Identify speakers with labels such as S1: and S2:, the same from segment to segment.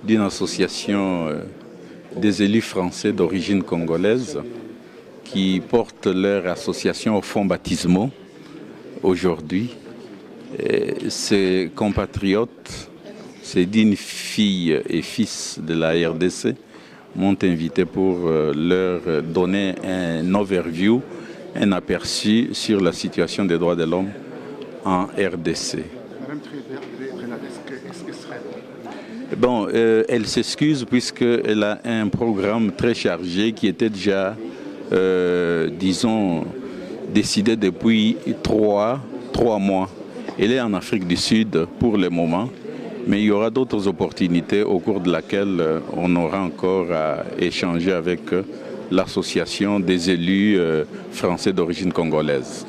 S1: d'une association des élus français d'origine congolaise qui portent leur association aux fonds baptismaux aujourd'hui. Ces compatriotes, ces dignes filles et fils de la RDC m'ont invité pour leur donner un overview, un aperçu sur la situation des droits de l'homme en RDC.
S2: Madame Trivellère, est-ce que serait...
S1: Bon, elle s'excuse puisqu'elle a un programme très chargé qui était déjà, disons, décidé depuis trois mois. Elle est en Afrique du Sud pour le moment, mais il y aura d'autres opportunités au cours de laquelle on aura encore à échanger avec l'association des élus français d'origine congolaise.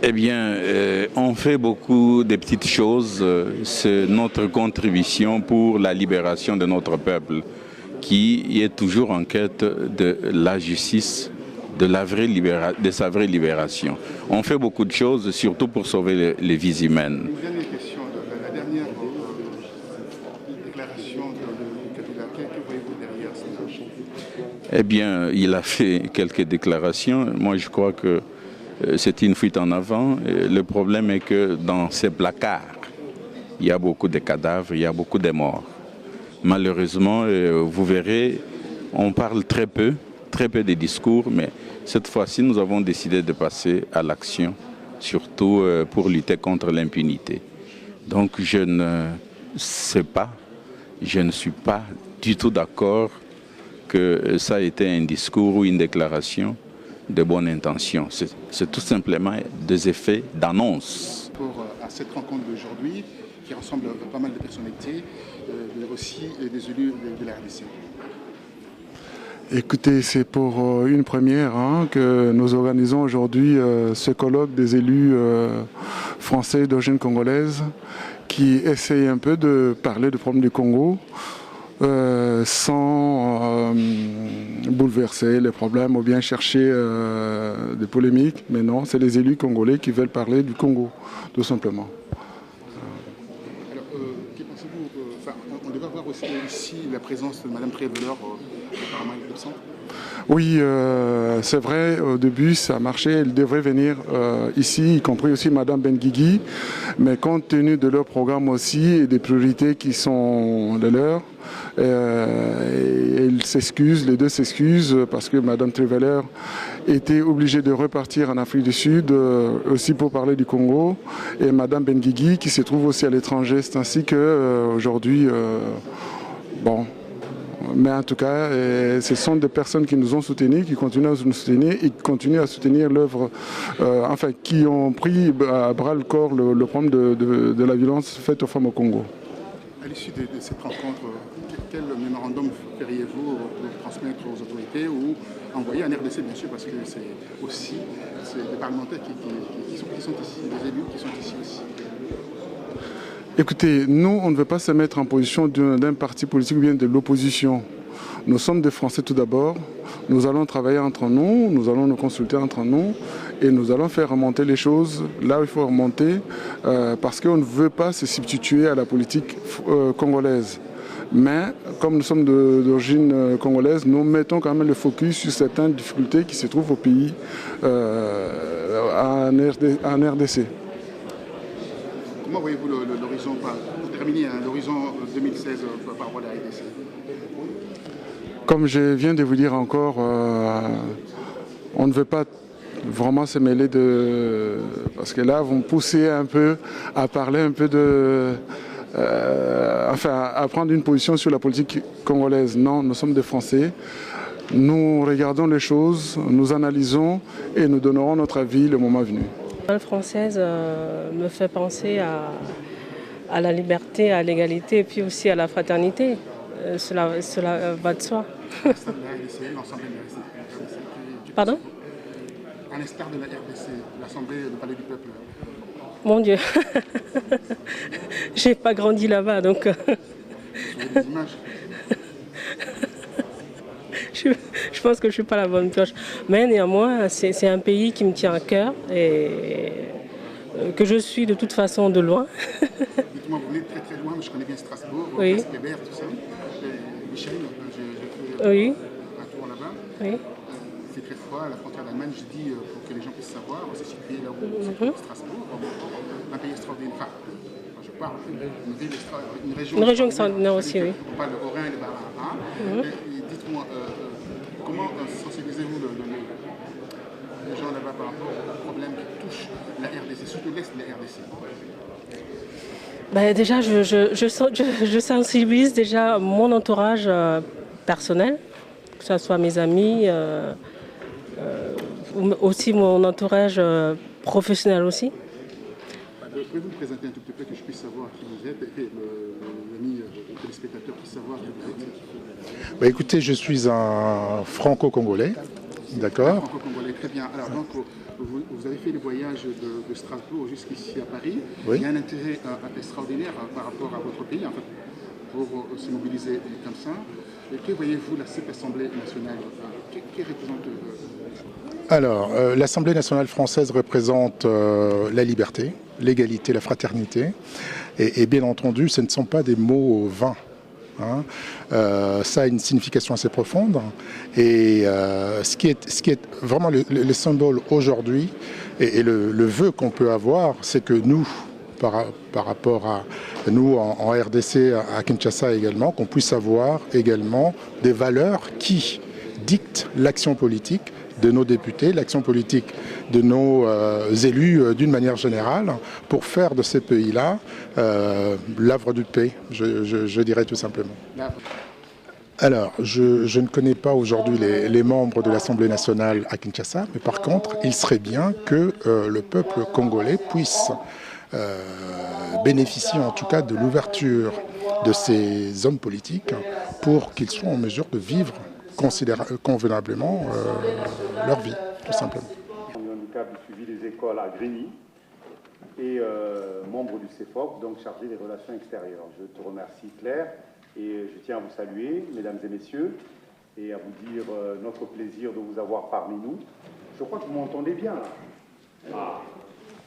S1: Eh bien, on fait beaucoup de petites choses. C'est notre contribution pour la libération de notre peuple qui est toujours en quête de la justice, de sa vraie libération. On fait beaucoup de choses, surtout pour sauver les vies humaines.
S2: Une dernière question. La dernière déclaration de Kabila, que voyez-vous derrière ça?
S1: Eh bien, il a fait quelques déclarations. Moi, je crois que c'est une fuite en avant. Le problème est que dans ces placards, il y a beaucoup de cadavres, il y a beaucoup de morts. Malheureusement, vous verrez, on parle très peu de discours, mais cette fois-ci, nous avons décidé de passer à l'action, surtout pour lutter contre l'impunité. Donc, je ne suis pas du tout d'accord que ça a été un discours ou une déclaration de bonne intention. C'est tout simplement des effets d'annonce.
S2: À cette rencontre d'aujourd'hui, qui rassemble pas mal de personnalités, mais aussi des élus de la RDC.
S3: Écoutez, c'est pour une première que nous organisons aujourd'hui ce colloque des élus français d'origine congolaise qui essayent un peu de parler du problème du Congo sans bouleverser les problèmes ou bien chercher des polémiques. Mais non, c'est les élus congolais qui veulent parler du Congo, tout simplement.
S2: Alors, que pensez-vous on devrait avoir aussi ici la présence de Madame Trivellère, apparemment elle est absente.
S3: Oui, c'est vrai, au début ça marchait, elle devrait venir ici, y compris aussi Madame Benguigui, mais compte tenu de leur programme aussi et des priorités qui sont les leurs, elles s'excusent, les deux s'excusent parce que Madame Trivellère était obligée de repartir en Afrique du Sud aussi pour parler du Congo, et Madame Benguigui qui se trouve aussi à l'étranger. C'est ainsi que aujourd'hui, bon. Mais en tout cas, ce sont des personnes qui nous ont soutenus, qui continuent à nous soutenir et qui continuent à soutenir l'œuvre, qui ont pris à bras le corps le problème de la violence faite aux femmes au Congo.
S2: À l'issue de cette rencontre, quel mémorandum feriez-vous pour transmettre aux autorités ou envoyer en RDC, bien sûr, parce que c'est aussi des parlementaires qui sont ici, des élus qui sont ici aussi.
S3: Écoutez, nous, on ne veut pas se mettre en position d'un parti politique ou bien de l'opposition. Nous sommes des Français tout d'abord. Nous allons travailler entre nous, nous allons nous consulter entre nous et nous allons faire remonter les choses là où il faut remonter parce qu'on ne veut pas se substituer à la politique congolaise. Mais comme nous sommes d'origine congolaise, nous mettons quand même le focus sur certaines difficultés qui se trouvent au pays en RDC.
S2: Comment voyez-vous l'horizon, pour terminer, l'horizon 2016 par rapport à la RDC?
S3: Comme je viens de vous dire encore, on ne veut pas vraiment se mêler parce que là, vous me poussez un peu à parler un peu à prendre une position sur la politique congolaise. Non, nous sommes des Français. Nous regardons les choses, nous analysons et nous donnerons notre avis le moment venu.
S4: La française me fait penser à la liberté, à l'égalité et puis aussi à la fraternité. Cela va de soi. Pardon?
S2: À l'instar de la RDC, l'Assemblée, le Palais du Peuple.
S4: Mon Dieu, j'ai pas grandi là-bas, donc.
S2: Vous avez des images?
S4: Je pense que je ne suis pas la bonne pioche. Mais néanmoins, c'est un pays qui me tient à cœur et que je suis de toute façon de loin.
S2: Dites-moi, vous venez de très très loin, mais je connais bien Strasbourg,
S4: Oui.
S2: Weber, tout ça. Michel, j'ai fait
S4: Oui.
S2: un tour là-bas.
S4: Oui.
S2: C'est très froid, à la frontière d'Allemagne, je dis, pour que les gens puissent savoir, c'est situé là où se trouve Strasbourg, un pays extraordinaire. Enfin, je parle une région
S4: extraordinaire aussi, oui.
S2: On parle de Haut-Rhin et de Bas-Rhin. Dites-moi, comment sensibilisez-vous les gens là-bas par rapport aux problèmes qui touchent la RDC, surtout l'Est de la RDC?
S4: Ben déjà, je sensibilise déjà mon entourage personnel, que ce soit mes amis, aussi mon entourage professionnel aussi.
S2: Pouvez-vous vous présenter un tout petit peu, que je puisse savoir qui vous êtes, et l'ami téléspectateur puisse savoir qui vous êtes?
S5: Bah, écoutez, je suis un franco-congolais, d'accord.
S2: Franco-congolais, très bien. Alors donc, vous avez fait le voyage de Strasbourg jusqu'ici à Paris.
S5: Oui.
S2: Il y a un intérêt extraordinaire par rapport à votre pays, en fait, pour se mobiliser comme ça. Et que voyez-vous cette Assemblée nationale qui représente
S5: Alors, l'Assemblée nationale française représente la liberté, l'égalité, la fraternité. Et bien entendu, ce ne sont pas des mots vains. Hein. Ça a une signification assez profonde. Et ce qui est vraiment le symbole aujourd'hui et le vœu qu'on peut avoir, c'est que nous, par rapport à nous en RDC, à Kinshasa également, qu'on puisse avoir également des valeurs qui dictent l'action politique de nos députés, l'action politique de nos élus d'une manière générale, pour faire de ces pays-là l'havre de paix, je dirais tout simplement. Alors, je ne connais pas aujourd'hui les membres de l'Assemblée nationale à Kinshasa, mais par contre, il serait bien que le peuple congolais puisse bénéficier en tout cas de l'ouverture de ces hommes politiques pour qu'ils soient en mesure de vivre convenablement leur vie, tout simplement.
S6: Du handicap du suivi des écoles à Grigny et membre du CEFOC, donc chargé des relations extérieures. Je te remercie Claire et je tiens à vous saluer, mesdames et messieurs, et à vous dire notre plaisir de vous avoir parmi nous. Je crois que vous m'entendez bien là. Ah.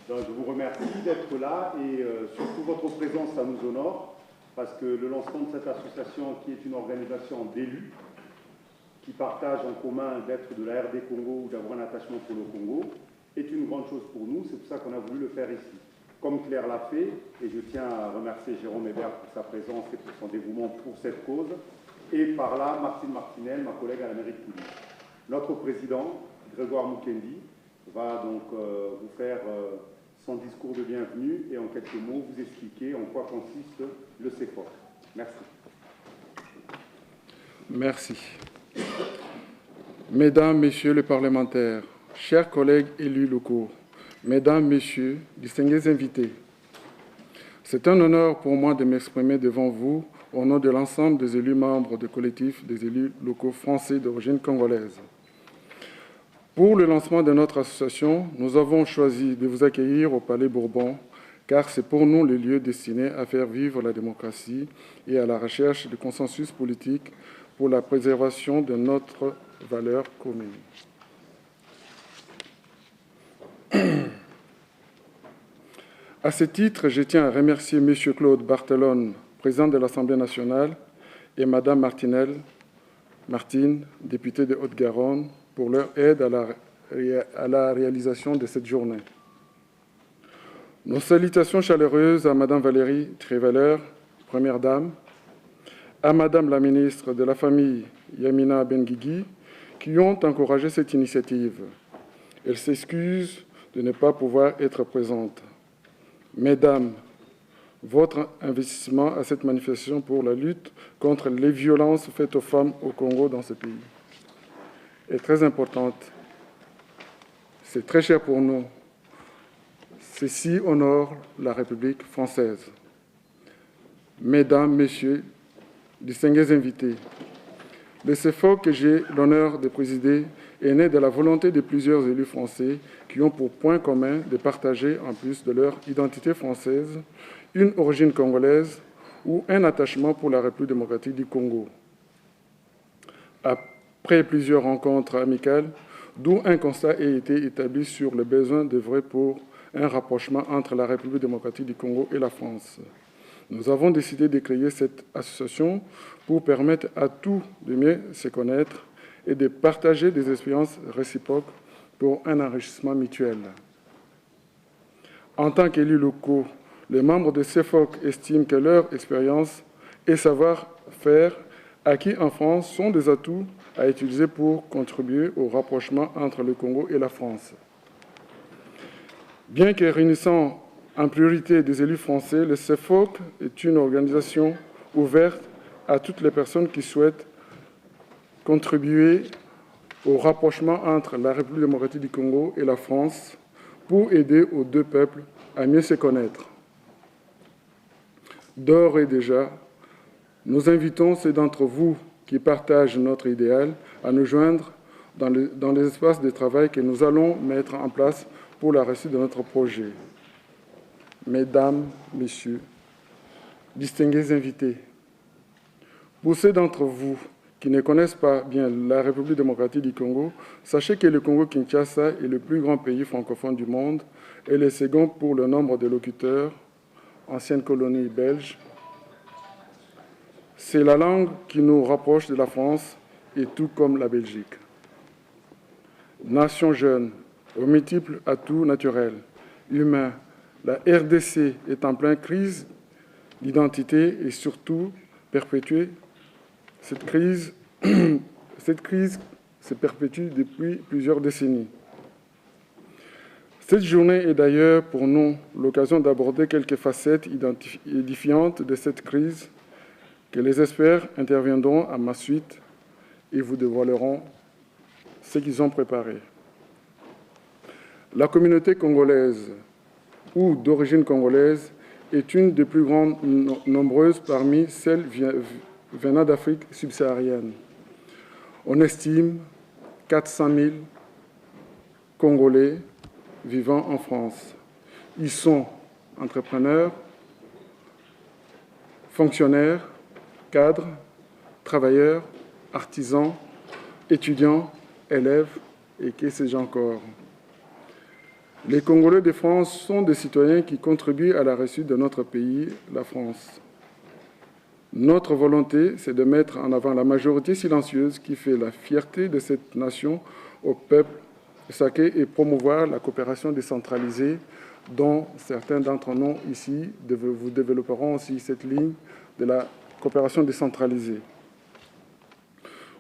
S6: Donc, je vous remercie d'être là et surtout votre présence, ça nous honore, parce que le lancement de cette association qui est une organisation d'élus qui partagent en commun d'être de la RD Congo ou d'avoir un attachement pour le Congo, est une grande chose pour nous. C'est pour ça qu'on a voulu le faire ici. Comme Claire l'a fait, et je tiens à remercier Jérôme Hébert pour sa présence et pour son dévouement pour cette cause, et par là, Martine Martinel, ma collègue à la mairie de Toulouse. Notre président, Grégoire Mukendi, va donc vous faire son discours de bienvenue et en quelques mots vous expliquer en quoi consiste le CEFOC. Merci.
S3: Merci. Mesdames, Messieurs les parlementaires, chers collègues élus locaux, Mesdames, Messieurs, distingués invités, c'est un honneur pour moi de m'exprimer devant vous au nom de l'ensemble des élus membres du collectif des élus locaux français d'origine congolaise. Pour le lancement de notre association, nous avons choisi de vous accueillir au Palais Bourbon, car c'est pour nous le lieu destiné à faire vivre la démocratie et à la recherche de consensus politique pour la préservation de notre valeur commune. À ce titre, je tiens à remercier M. Claude Barthelone, président de l'Assemblée nationale, et Mme Martine, députée de Haute-Garonne, pour leur aide à la réalisation de cette journée. Nos salutations chaleureuses à Mme Valérie Trierweiler, Première Dame, à Madame la ministre de la Famille, Yamina Benguigui, qui ont encouragé cette initiative. Elle s'excuse de ne pas pouvoir être présente. Mesdames, votre investissement à cette manifestation pour la lutte contre les violences faites aux femmes au Congo dans ce pays est très importante. C'est très cher pour nous. Ceci honore la République française. Mesdames, Messieurs, distingués invités, le CEFOC que j'ai l'honneur de présider est né de la volonté de plusieurs élus français qui ont pour point commun de partager, en plus de leur identité française, une origine congolaise ou un attachement pour la République démocratique du Congo. Après plusieurs rencontres amicales, d'où un constat a été établi sur le besoin d'œuvrer pour un rapprochement entre la République démocratique du Congo et la France. Nous avons décidé de créer cette association pour permettre à tous de mieux se connaître et de partager des expériences réciproques pour un enrichissement mutuel. En tant qu'élus locaux, les membres de CEFOC estiment que leur expérience et savoir-faire acquis en France sont des atouts à utiliser pour contribuer au rapprochement entre le Congo et la France. Bien que réunissant en priorité des élus français, le CEFOC est une organisation ouverte à toutes les personnes qui souhaitent contribuer au rapprochement entre la République démocratique du Congo et la France pour aider aux deux peuples à mieux se connaître. D'ores et déjà, nous invitons ceux d'entre vous qui partagent notre idéal à nous joindre dans les espaces de travail que nous allons mettre en place pour la réussite de notre projet. Mesdames, Messieurs, distingués invités, pour ceux d'entre vous qui ne connaissent pas bien la République démocratique du Congo, sachez que le Congo-Kinshasa est le plus grand pays francophone du monde et le second pour le nombre de locuteurs, ancienne colonie belge. C'est la langue qui nous rapproche de la France et tout comme la Belgique. Nation jeune, aux multiples atouts naturels, humains, la RDC est en pleine crise d'identité et surtout perpétuée. Cette crise se perpétue depuis plusieurs décennies. Cette journée est d'ailleurs pour nous l'occasion d'aborder quelques facettes édifiantes de cette crise que les experts interviendront à ma suite et vous dévoileront ce qu'ils ont préparé. La communauté congolaise ou d'origine congolaise est une des plus grandes nombreuses parmi celles venant d'Afrique subsaharienne. On estime 400 000 Congolais vivant en France. Ils sont entrepreneurs, fonctionnaires, cadres, travailleurs, artisans, étudiants, élèves et que sais-je encore. Les Congolais de France sont des citoyens qui contribuent à la réussite de notre pays, la France. Notre volonté, c'est de mettre en avant la majorité silencieuse qui fait la fierté de cette nation au peuple sacré et promouvoir la coopération décentralisée dont certains d'entre nous ici vous développeront aussi cette ligne de la coopération décentralisée.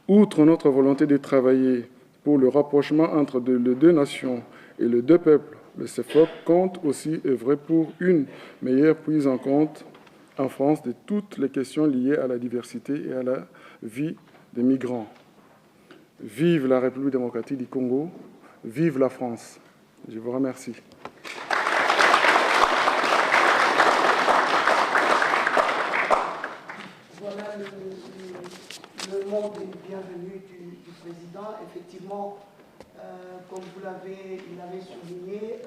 S3: Outre notre volonté de travailler pour le rapprochement entre les deux nations et les deux peuples, le CEFOC compte aussi œuvrer pour une meilleure prise en compte en France de toutes les questions liées à la diversité et à la vie des migrants. Vive la République démocratique du Congo, vive la France. Je vous remercie.
S7: Voilà le mot de bienvenue du président. Effectivement, comme vous l'avez souligné,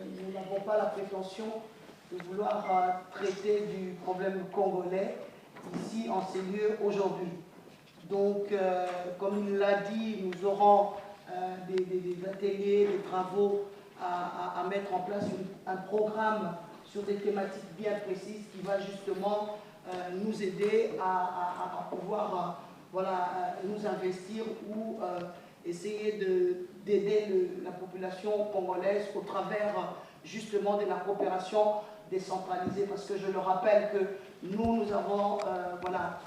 S7: nous n'avons pas la prétention de vouloir traiter du problème congolais ici en ces lieux aujourd'hui. Donc, comme il l'a dit, nous aurons des ateliers, des travaux à mettre en place, un programme sur des thématiques bien précises qui va justement nous aider à pouvoir nous investir ou essayer d'aider la population congolaise au travers justement de la coopération décentralisée, parce que je le rappelle que nous avons la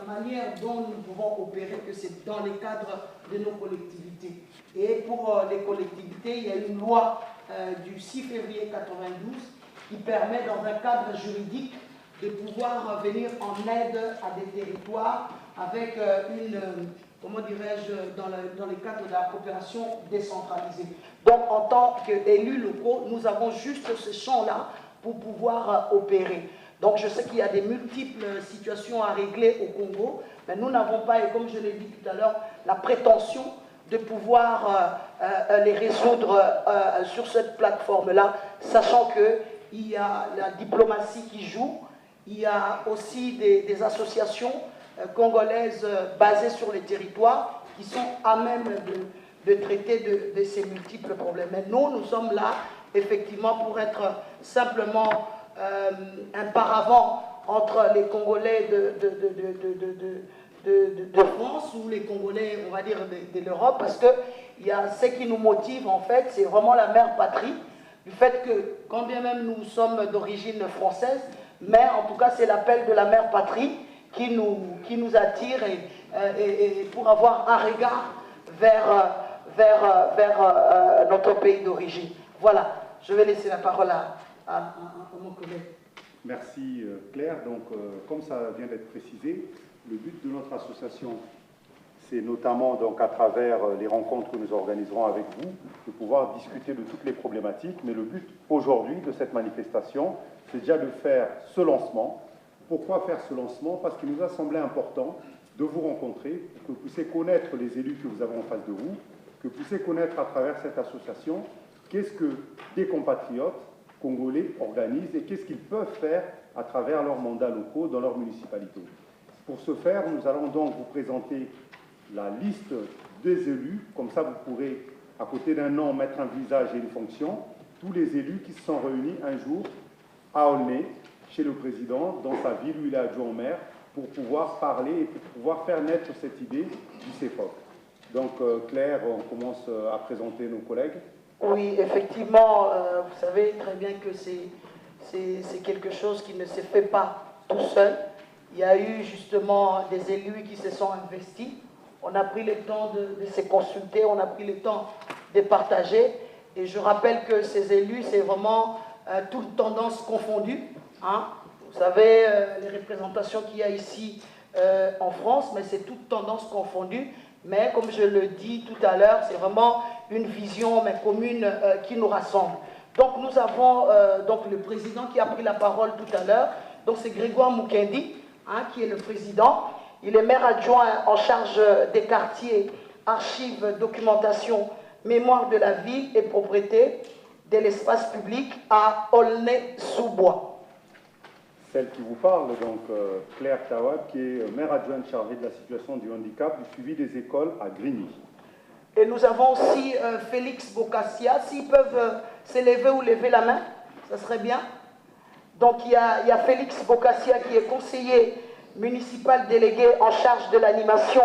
S7: manière dont nous pouvons opérer, que c'est dans les cadres de nos collectivités. Et pour les collectivités, il y a une loi du 6 février 92 qui permet dans un cadre juridique de pouvoir venir en aide à des territoires avec comment dirais-je, dans les cadres de la coopération décentralisée. Donc, en tant qu'élus locaux, nous avons juste ce champ-là pour pouvoir opérer. Donc, je sais qu'il y a des multiples situations à régler au Congo, mais nous n'avons pas, et comme je l'ai dit tout à l'heure, la prétention de pouvoir les résoudre sur cette plateforme-là, sachant qu'il y a la diplomatie qui joue, il y a aussi des associations congolaises basées sur les territoires qui sont à même de traiter de ces multiples problèmes. Mais nous sommes là, effectivement, pour être simplement un paravent entre les Congolais de France ou les Congolais, on va dire, de l'Europe, parce que ce qui nous motive, en fait, c'est vraiment la mère patrie, du fait que, quand bien même nous sommes d'origine française, mais en tout cas, c'est l'appel de la mère patrie qui nous attire et pour avoir un regard vers notre pays d'origine. Voilà, je vais laisser la parole à mon collègue.
S6: Merci Claire. Donc, comme ça vient d'être précisé, le but de notre association, c'est notamment donc, à travers les rencontres que nous organiserons avec vous, de pouvoir discuter de toutes les problématiques. Mais le but aujourd'hui de cette manifestation, c'est déjà de faire ce lancement. Pourquoi faire ce lancement? Parce qu'il nous a semblé important de vous rencontrer, que vous puissiez connaître les élus que vous avez en face de vous, que vous puissiez connaître à travers cette association qu'est-ce que des compatriotes congolais organisent et qu'est-ce qu'ils peuvent faire à travers leurs mandats locaux dans leur municipalité. Pour ce faire, nous allons donc vous présenter la liste des élus, comme ça vous pourrez, à côté d'un nom, mettre un visage et une fonction, tous les élus qui se sont réunis un jour à Aulnay, chez le président, dans sa ville où il est adjoint au maire, pour pouvoir parler et pour pouvoir faire naître cette idée du CEFOC. Donc Claire, on commence à présenter nos collègues.
S7: Oui, effectivement, vous savez très bien que c'est quelque chose qui ne se fait pas tout seul. Il y a eu justement des élus qui se sont investis. On a pris le temps de se consulter, on a pris le temps de partager. Et je rappelle que ces élus, c'est vraiment toutes tendances confondues. Hein. Vous savez, les représentations qu'il y a ici en France, mais c'est toutes tendances confondues. Mais comme je le dis tout à l'heure, c'est vraiment une vision mais commune qui nous rassemble. Donc nous avons donc le président qui a pris la parole tout à l'heure. Donc c'est Grégoire Mukendi, hein, qui est le président. Il est maire adjoint en charge des quartiers, archives, documentation, mémoire de la ville et propriété de l'espace public à Aulnay-sous-Bois.
S6: Celle qui vous parle, donc Claire Tawab, qui est maire adjointe chargée de la situation du handicap, du suivi des écoles à Grigny.
S7: Et nous avons aussi Félix Bocassia. S'ils peuvent s'élever ou lever la main, ça serait bien. Donc il y a Félix Bocassia qui est conseiller municipal délégué en charge de l'animation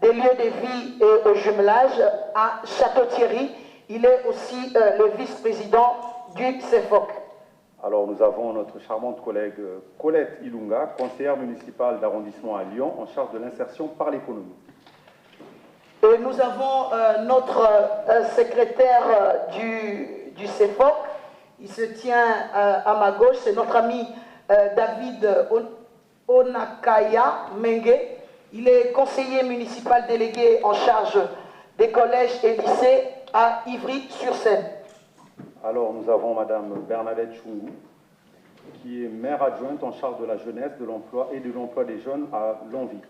S7: des lieux de vie et au jumelage à Château-Thierry. Il est aussi le vice-président du CEFOC.
S6: Alors nous avons notre charmante collègue Colette Ilunga, conseillère municipale d'arrondissement à Lyon, en charge de l'insertion par l'économie.
S7: Et nous avons notre secrétaire du CEFOC, il se tient à ma gauche, c'est notre ami David Onakaya Mengue. Il est conseiller municipal délégué en charge des collèges et lycées à Ivry-sur-Seine. Alors nous avons Madame Bernadette Chungou, qui est maire adjointe en charge de la jeunesse, de l'emploi et de l'emploi des jeunes à Lonvic.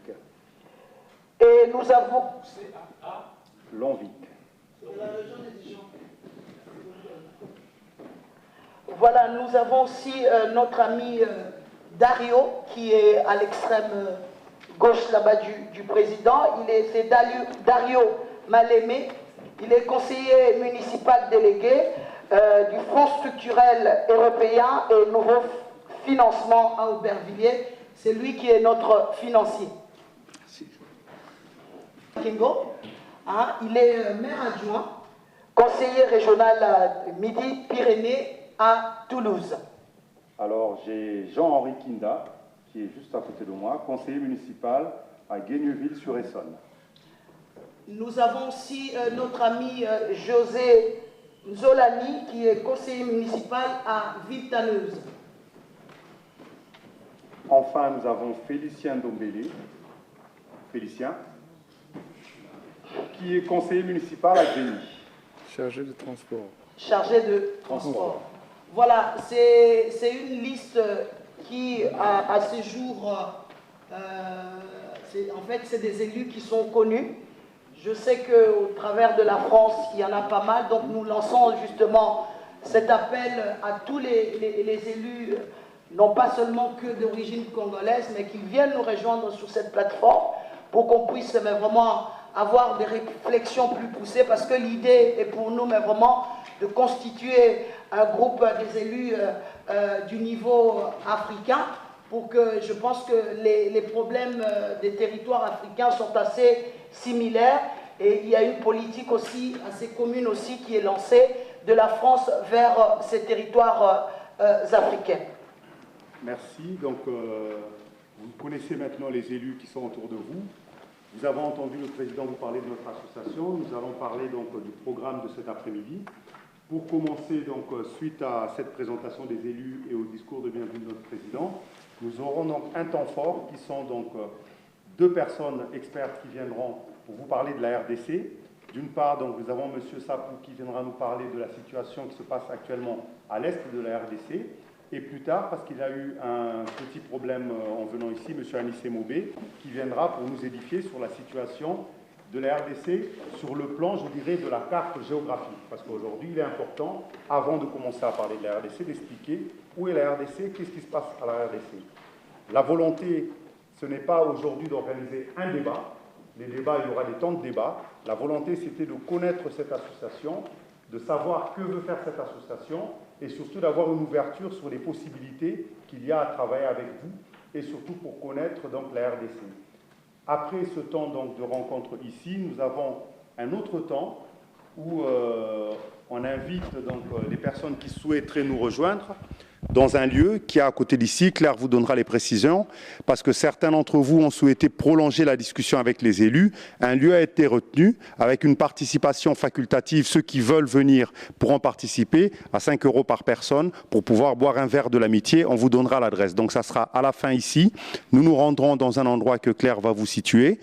S7: Et nous avons... Lonvic. Voilà, nous avons aussi notre ami Dario, qui est à l'extrême gauche là-bas du président. C'est Dario Malémé. Il est conseiller municipal délégué du Fonds structurel européen et nouveau financement à Aubervilliers. C'est lui qui est notre financier. Kingo, hein, il est maire adjoint, conseiller régional à Midi-Pyrénées à Toulouse. Alors j'ai Jean-Henri Kinda, qui est juste à côté de moi, conseiller municipal à Guigneville-sur-Essonne. Nous avons aussi notre ami José Nzolani, qui est conseiller municipal à Villetaneuse. Enfin, nous avons Félicien Dombélé, Félicien, qui est conseiller municipal à Grigny. Chargé de transport. Chargé de transport. Voilà, c'est une liste qui, à ce jour, en fait, c'est des élus qui sont connus. Je sais qu'au travers de la France, il y en a pas mal, donc nous lançons justement cet appel à tous les élus, non pas seulement que d'origine congolaise, mais qui viennent nous rejoindre sur cette plateforme pour qu'on puisse mais vraiment avoir des réflexions plus poussées, parce que l'idée est pour nous mais vraiment de constituer un groupe des élus du niveau africain, pour que je pense que les problèmes des territoires africains sont assez similaires, et il y a une politique aussi assez commune aussi qui est lancée de la France vers ces territoires africains.
S6: Merci. Donc, vous connaissez maintenant les élus qui sont autour de vous. Vous avez entendu le président vous parler de notre association. Nous allons parler donc du programme de cet après-midi. Pour commencer, donc, suite à cette présentation des élus et au discours de bienvenue de notre président, nous aurons donc un temps fort qui sont donc deux personnes expertes qui viendront pour vous parler de la RDC. D'une part, donc, nous avons M. Sapou qui viendra nous parler de la situation qui se passe actuellement à l'est de la RDC. Et plus tard, parce qu'il a eu un petit problème en venant ici, M. Anissé Mobé, qui viendra pour nous édifier sur la situation de la RDC sur le plan, je dirais, de la carte géographique. Parce qu'aujourd'hui, il est important, avant de commencer à parler de la RDC, d'expliquer où est la RDC, qu'est-ce qui se passe à la RDC. La volonté, ce n'est pas aujourd'hui d'organiser un débat. Les débats, il y aura des temps de débat. La volonté, c'était de connaître cette association, de savoir que veut faire cette association, et surtout d'avoir une ouverture sur les possibilités qu'il y a à travailler avec vous, et surtout pour connaître donc la RDC. Après ce temps donc de rencontre ici, nous avons un autre temps où on invite donc les personnes qui souhaiteraient nous rejoindre dans un lieu qui est à côté d'ici. Claire vous donnera les précisions, parce que certains d'entre vous ont souhaité prolonger la discussion avec les élus. Un lieu a été retenu avec une participation facultative. Ceux qui veulent venir pourront participer à 5 € par personne pour pouvoir boire un verre de l'amitié. On vous donnera l'adresse. Donc ça sera à la fin ici. Nous nous rendrons dans un endroit que Claire va vous situer.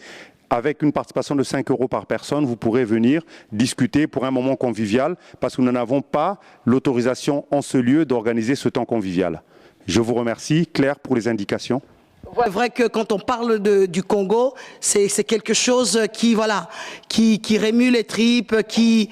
S6: Avec une participation de 5 € par personne, vous pourrez venir discuter pour un moment convivial, parce que nous n'avons pas l'autorisation en ce lieu d'organiser ce temps convivial. Je vous remercie. Claire, pour les indications.
S7: C'est vrai que quand on parle du Congo, c'est quelque chose qui, voilà, qui rémue les tripes, qui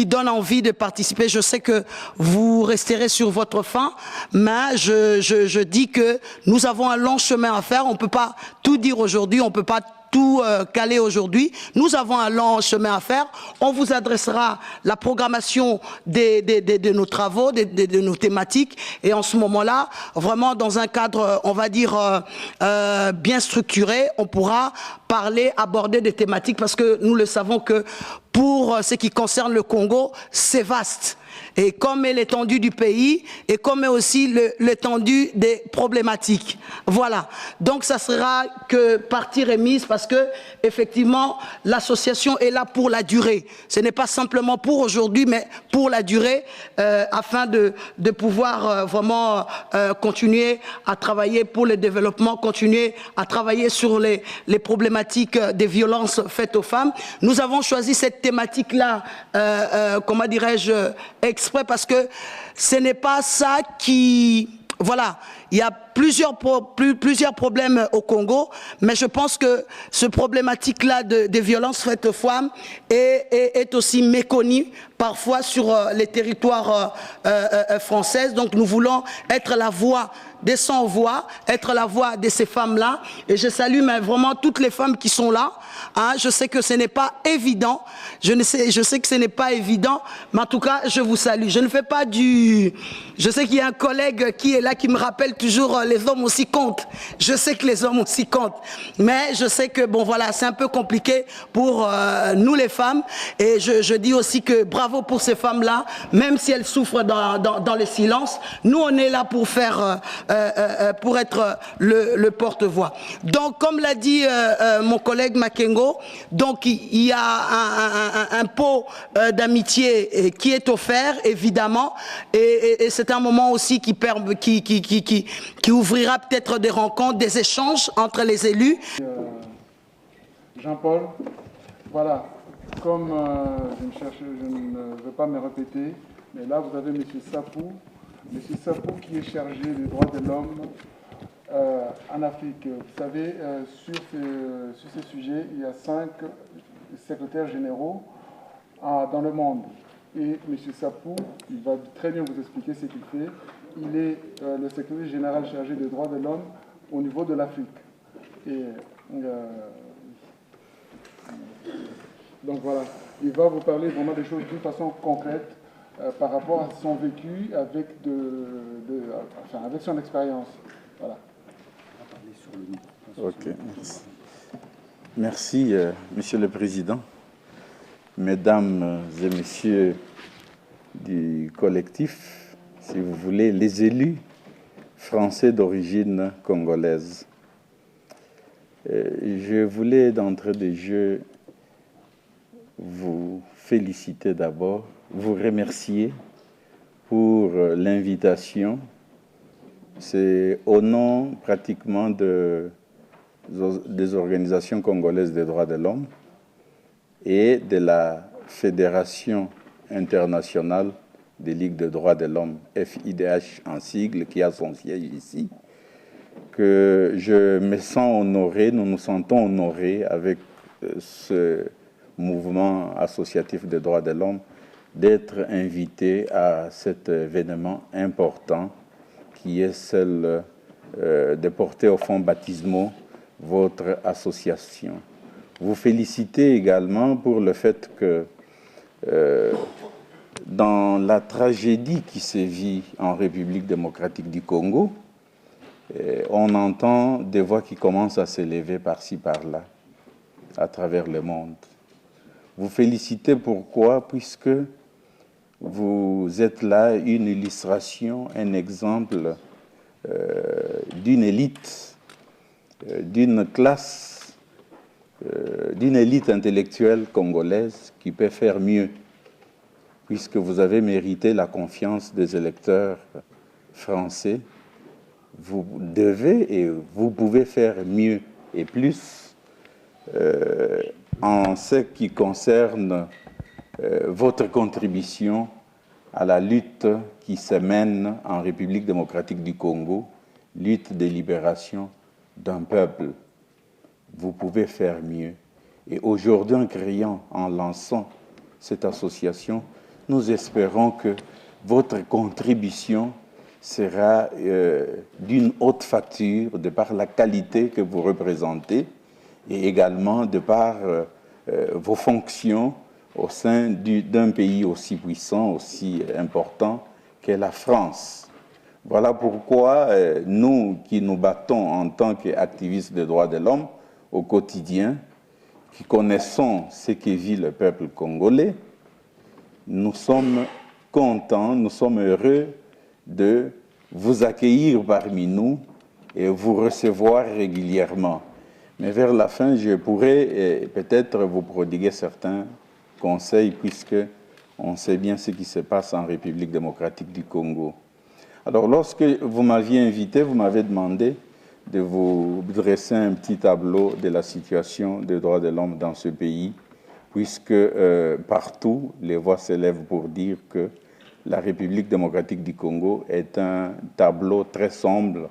S7: donne envie de participer. Je sais que vous resterez sur votre faim, mais je dis que nous avons un long chemin à faire. On ne peut pas tout dire aujourd'hui, on ne peut pas tout caler aujourd'hui. Nous avons un long chemin à faire. On vous adressera la programmation de nos travaux, de nos thématiques. Et en ce moment-là, vraiment dans un cadre, on va dire, bien structuré, on pourra parler, aborder des thématiques, parce que nous le savons que pour ce qui concerne le Congo, c'est vaste. Et comme est l'étendue du pays, et comme est aussi l'étendue des problématiques. Voilà. Donc ça sera que partie remise, parce que effectivement l'association est là pour la durée. Ce n'est pas simplement pour aujourd'hui, mais pour la durée, afin de pouvoir vraiment continuer à travailler pour le développement, continuer à travailler sur les problématiques des violences faites aux femmes. Nous avons choisi cette thématique-là, comment dirais-je, exprès, parce que ce n'est pas ça qui... Voilà, il y a plusieurs problèmes au Congo, mais je pense que ce problématique-là des violences faites aux femmes est aussi méconnu parfois sur les territoires français. Donc nous voulons être la voix des sans-voix, être la voix de ces femmes-là. Et je salue vraiment toutes les femmes qui sont là. Hein. Je sais que ce n'est pas évident. Je sais que ce n'est pas évident, mais en tout cas, je vous salue. Je ne fais pas du... Je sais qu'il y a un collègue qui est là, qui me rappelle toujours les hommes aussi comptent. Je sais que les hommes aussi comptent. Mais je sais que, bon, voilà, c'est un peu compliqué pour nous les femmes. Et je dis aussi que bravo pour ces femmes-là, même si elles souffrent dans le silence. Nous, on est là pour faire... pour être le porte-voix. Donc, comme l'a dit mon collègue Makengo, donc il y a un pot d'amitié qui est offert, évidemment, et c'est un moment aussi qui ouvrira peut-être des rencontres, des échanges entre les élus.
S3: Jean-Paul, voilà, comme je ne veux pas me répéter, mais là vous avez M. Sapou. M. Sapou qui est chargé des droits de l'homme en Afrique. Vous savez, sur ces sujets, il y a 5 secrétaires généraux dans le monde. Et M. Sapou, il va très bien vous expliquer ce qu'il fait. Il est le secrétaire général chargé des droits de l'homme au niveau de l'Afrique. Et il Donc voilà, il va vous parler vraiment des choses d'une façon concrète par rapport à son vécu avec, avec son expérience. Voilà.
S1: Ok, merci. Merci, Monsieur le Président, Mesdames et Messieurs du collectif, si vous voulez, les élus français d'origine congolaise. Je voulais d'entrée de jeu vous féliciter d'abord, vous remercier pour l'invitation. C'est au nom pratiquement des organisations congolaises des droits de l'homme et de la Fédération internationale des ligues de droits de l'homme, FIDH en sigle, qui a son siège ici, que je me sens honoré, nous nous sentons honorés avec ce mouvement associatif des droits de l'homme d'être invités à cet événement important qui est celle de porter au fonds baptismaux votre association. Vous félicitez également pour le fait que dans la tragédie qui sévit en République démocratique du Congo, on entend des voix qui commencent à s'élever par-ci, par-là, à travers le monde. Vous félicitez pourquoi? Puisque vous êtes là une illustration, un exemple d'une élite, d'une classe, d'une élite intellectuelle congolaise qui peut faire mieux, puisque vous avez mérité la confiance des électeurs français. Vous devez et vous pouvez faire mieux et plus en ce qui concerne votre contribution à la lutte qui se mène en République démocratique du Congo, lutte de libération d'un peuple. Vous pouvez faire mieux. Et aujourd'hui, en créant, en lançant cette association, nous espérons que votre contribution sera d'une haute facture de par la qualité que vous représentez et également de par vos fonctions au sein d'un pays aussi puissant, aussi important qu'est la France. Voilà pourquoi nous qui nous battons en tant qu'activistes des droits de l'homme au quotidien, qui connaissons ce que vit le peuple congolais, nous sommes contents, nous sommes heureux de vous accueillir parmi nous et vous recevoir régulièrement. Mais vers la fin, je pourrais peut-être vous prodiguer certains conseils, puisque on sait bien ce qui se passe en République démocratique du Congo. Alors, lorsque vous m'aviez invité, vous m'avez demandé de vous dresser un petit tableau de la situation des droits de l'homme dans ce pays, puisque partout, les voix s'élèvent pour dire que la République démocratique du Congo est un tableau très sombre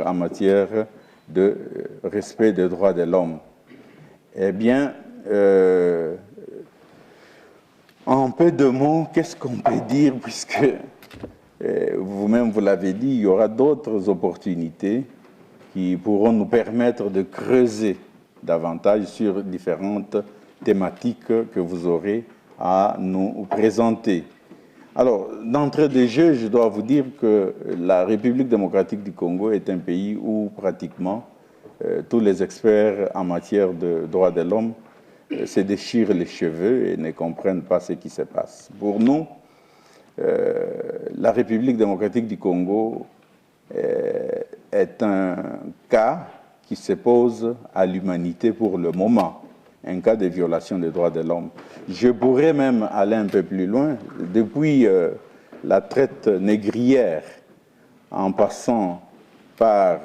S1: en matière de respect des droits de l'homme. Eh bien, en peu de mots, qu'est-ce qu'on peut dire, puisque vous-même vous l'avez dit, il y aura d'autres opportunités qui pourront nous permettre de creuser davantage sur différentes thématiques que vous aurez à nous présenter. Alors, d'entrée de jeu, je dois vous dire que la République démocratique du Congo est un pays où pratiquement tous les experts en matière de droits de l'homme se déchirent les cheveux et ne comprennent pas ce qui se passe. Pour nous, la République démocratique du Congo est un cas qui se pose à l'humanité pour le moment, un cas de violation des droits de l'homme. Je pourrais même aller un peu plus loin, depuis la traite négrière, en passant par,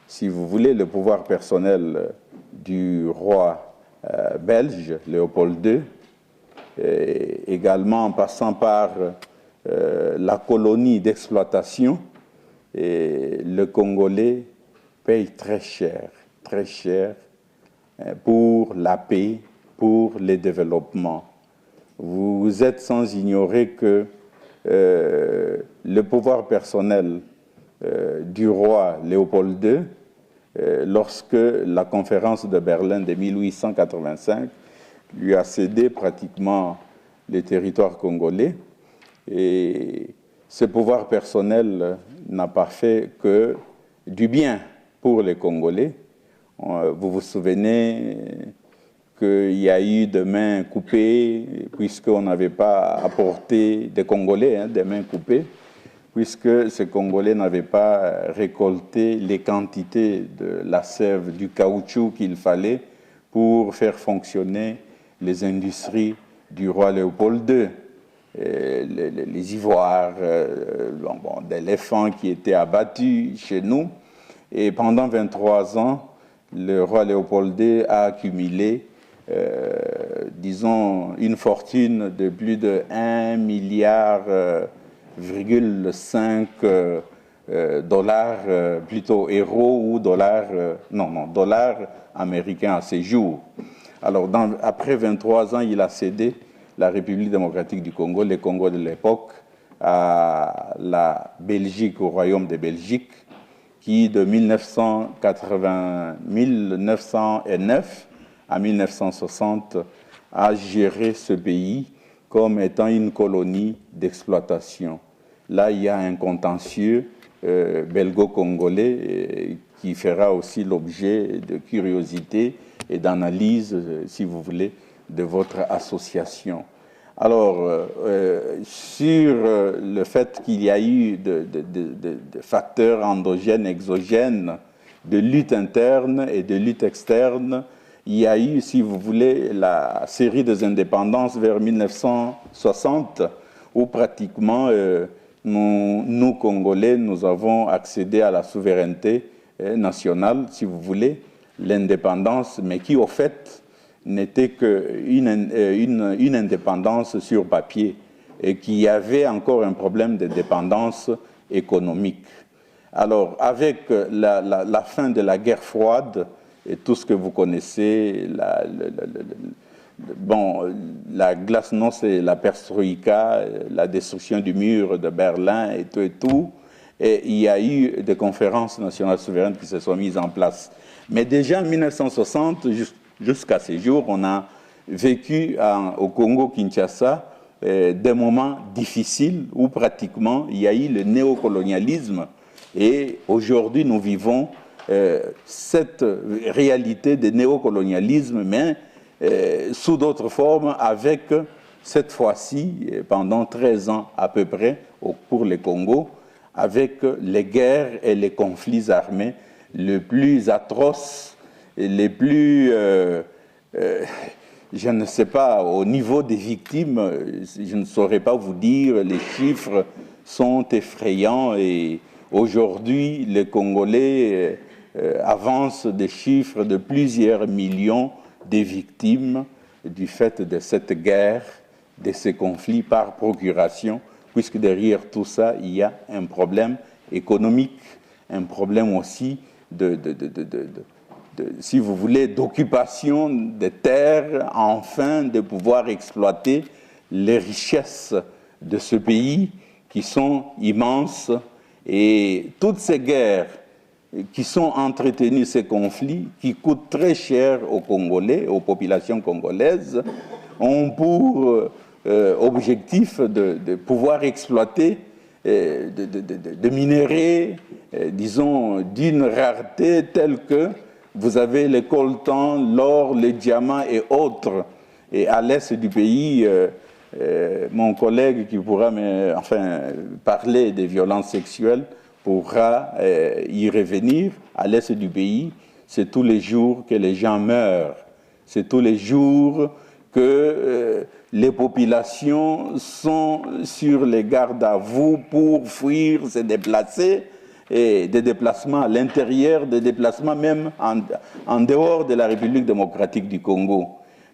S1: si vous voulez, le pouvoir personnel du roi belge, Léopold II, et également en passant par la colonie d'exploitation, et le Congolais paye très cher pour la paix, pour le développement. Vous êtes sans ignorer que le pouvoir personnel du roi Léopold II lorsque la conférence de Berlin de 1885 lui a cédé pratiquement les territoires congolais. Et ce pouvoir personnel n'a pas fait que du bien pour les Congolais. Vous vous souvenez qu'il y a eu des mains coupées, puisqu'on n'avait pas apporté des Congolais, des mains coupées, puisque ces Congolais n'avaient pas récolté les quantités de la sève, du caoutchouc qu'il fallait pour faire fonctionner les industries du roi Léopold II. Les ivoires, d'éléphants qui étaient abattus chez nous. Et pendant 23 ans, le roi Léopold II a accumulé, disons, une fortune de plus de 1,5 milliard dollars, plutôt euros ou dollars, dollars américains à ses jours. Alors, après 23 ans, il a cédé la République démocratique du Congo, le Congo de l'époque, à la Belgique, au Royaume de Belgique, qui de 1909 à 1960 a géré ce pays comme étant une colonie d'exploitation. Là, il y a un contentieux belgo-congolais qui fera aussi l'objet de curiosité et d'analyse, si vous voulez, de votre association. Alors, sur le fait qu'il y a eu de facteurs endogènes, exogènes, de lutte interne et de lutte externe, il y a eu, si vous voulez, la série des indépendances vers 1960, où pratiquement, nous, Congolais, nous avons accédé à la souveraineté nationale, si vous voulez, l'indépendance, mais qui, au fait, n'était qu'une indépendance sur papier et qu'il y avait encore un problème de dépendance économique. Alors, avec la fin de la guerre froide et tout ce que vous connaissez, la glasnost et la perestroïka, la destruction du mur de Berlin et tout, et il y a eu des conférences nationales souveraines qui se sont mises en place. Mais déjà en 1960, jusqu'à ces jours, on a vécu au Congo-Kinshasa des moments difficiles où pratiquement il y a eu le néocolonialisme et aujourd'hui nous vivons cette réalité de néocolonialisme mais sous d'autres formes avec cette fois-ci pendant 13 ans à peu près pour le Congo avec les guerres et les conflits armés les plus atroces les plus, je ne sais pas, au niveau des victimes, je ne saurais pas vous dire, les chiffres sont effrayants et aujourd'hui, les Congolais avancent des chiffres de plusieurs millions de victimes du fait de cette guerre, de ces conflits par procuration, puisque derrière tout ça, il y a un problème économique, un problème aussi si vous voulez, d'occupation des terres, afin de pouvoir exploiter les richesses de ce pays qui sont immenses. Et toutes ces guerres qui sont entretenues, ces conflits, qui coûtent très cher aux Congolais, aux populations congolaises, ont pour objectif de pouvoir exploiter de minerais, disons, d'une rareté telle que vous avez les coltans, l'or, les diamants et autres. Et à l'est du pays, mon collègue qui pourra parler des violences sexuelles pourra y revenir. À l'est du pays, c'est tous les jours que les gens meurent. C'est tous les jours que les populations sont sur les gardes à vous pour fuir, se déplacer, et des déplacements à l'intérieur, des déplacements même en dehors de la République démocratique du Congo.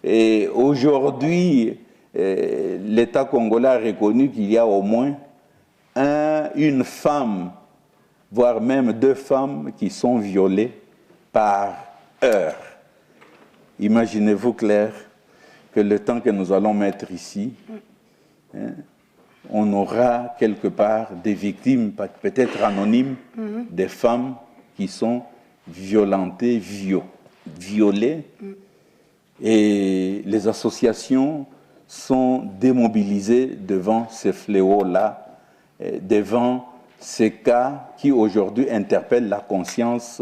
S1: Et aujourd'hui, l'État congolais a reconnu qu'il y a au moins une femme, voire même 2 femmes qui sont violées par heure. Imaginez-vous, Claire, que le temps que nous allons mettre ici, on aura quelque part des victimes, peut-être anonymes, des femmes qui sont violentées, violées, et les associations sont démobilisées devant ces fléaux-là, devant ces cas qui aujourd'hui interpellent la conscience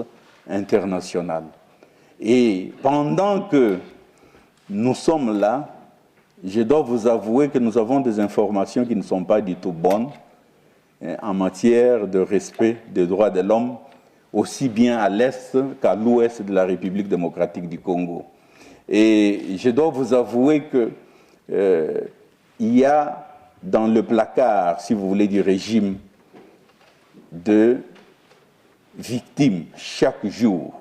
S1: internationale. Et pendant que nous sommes là, je dois vous avouer que nous avons des informations qui ne sont pas du tout bonnes en matière de respect des droits de l'homme, aussi bien à l'est qu'à l'ouest de la République démocratique du Congo. Et je dois vous avouer que il y a dans le placard, si vous voulez, du régime de victimes chaque jour.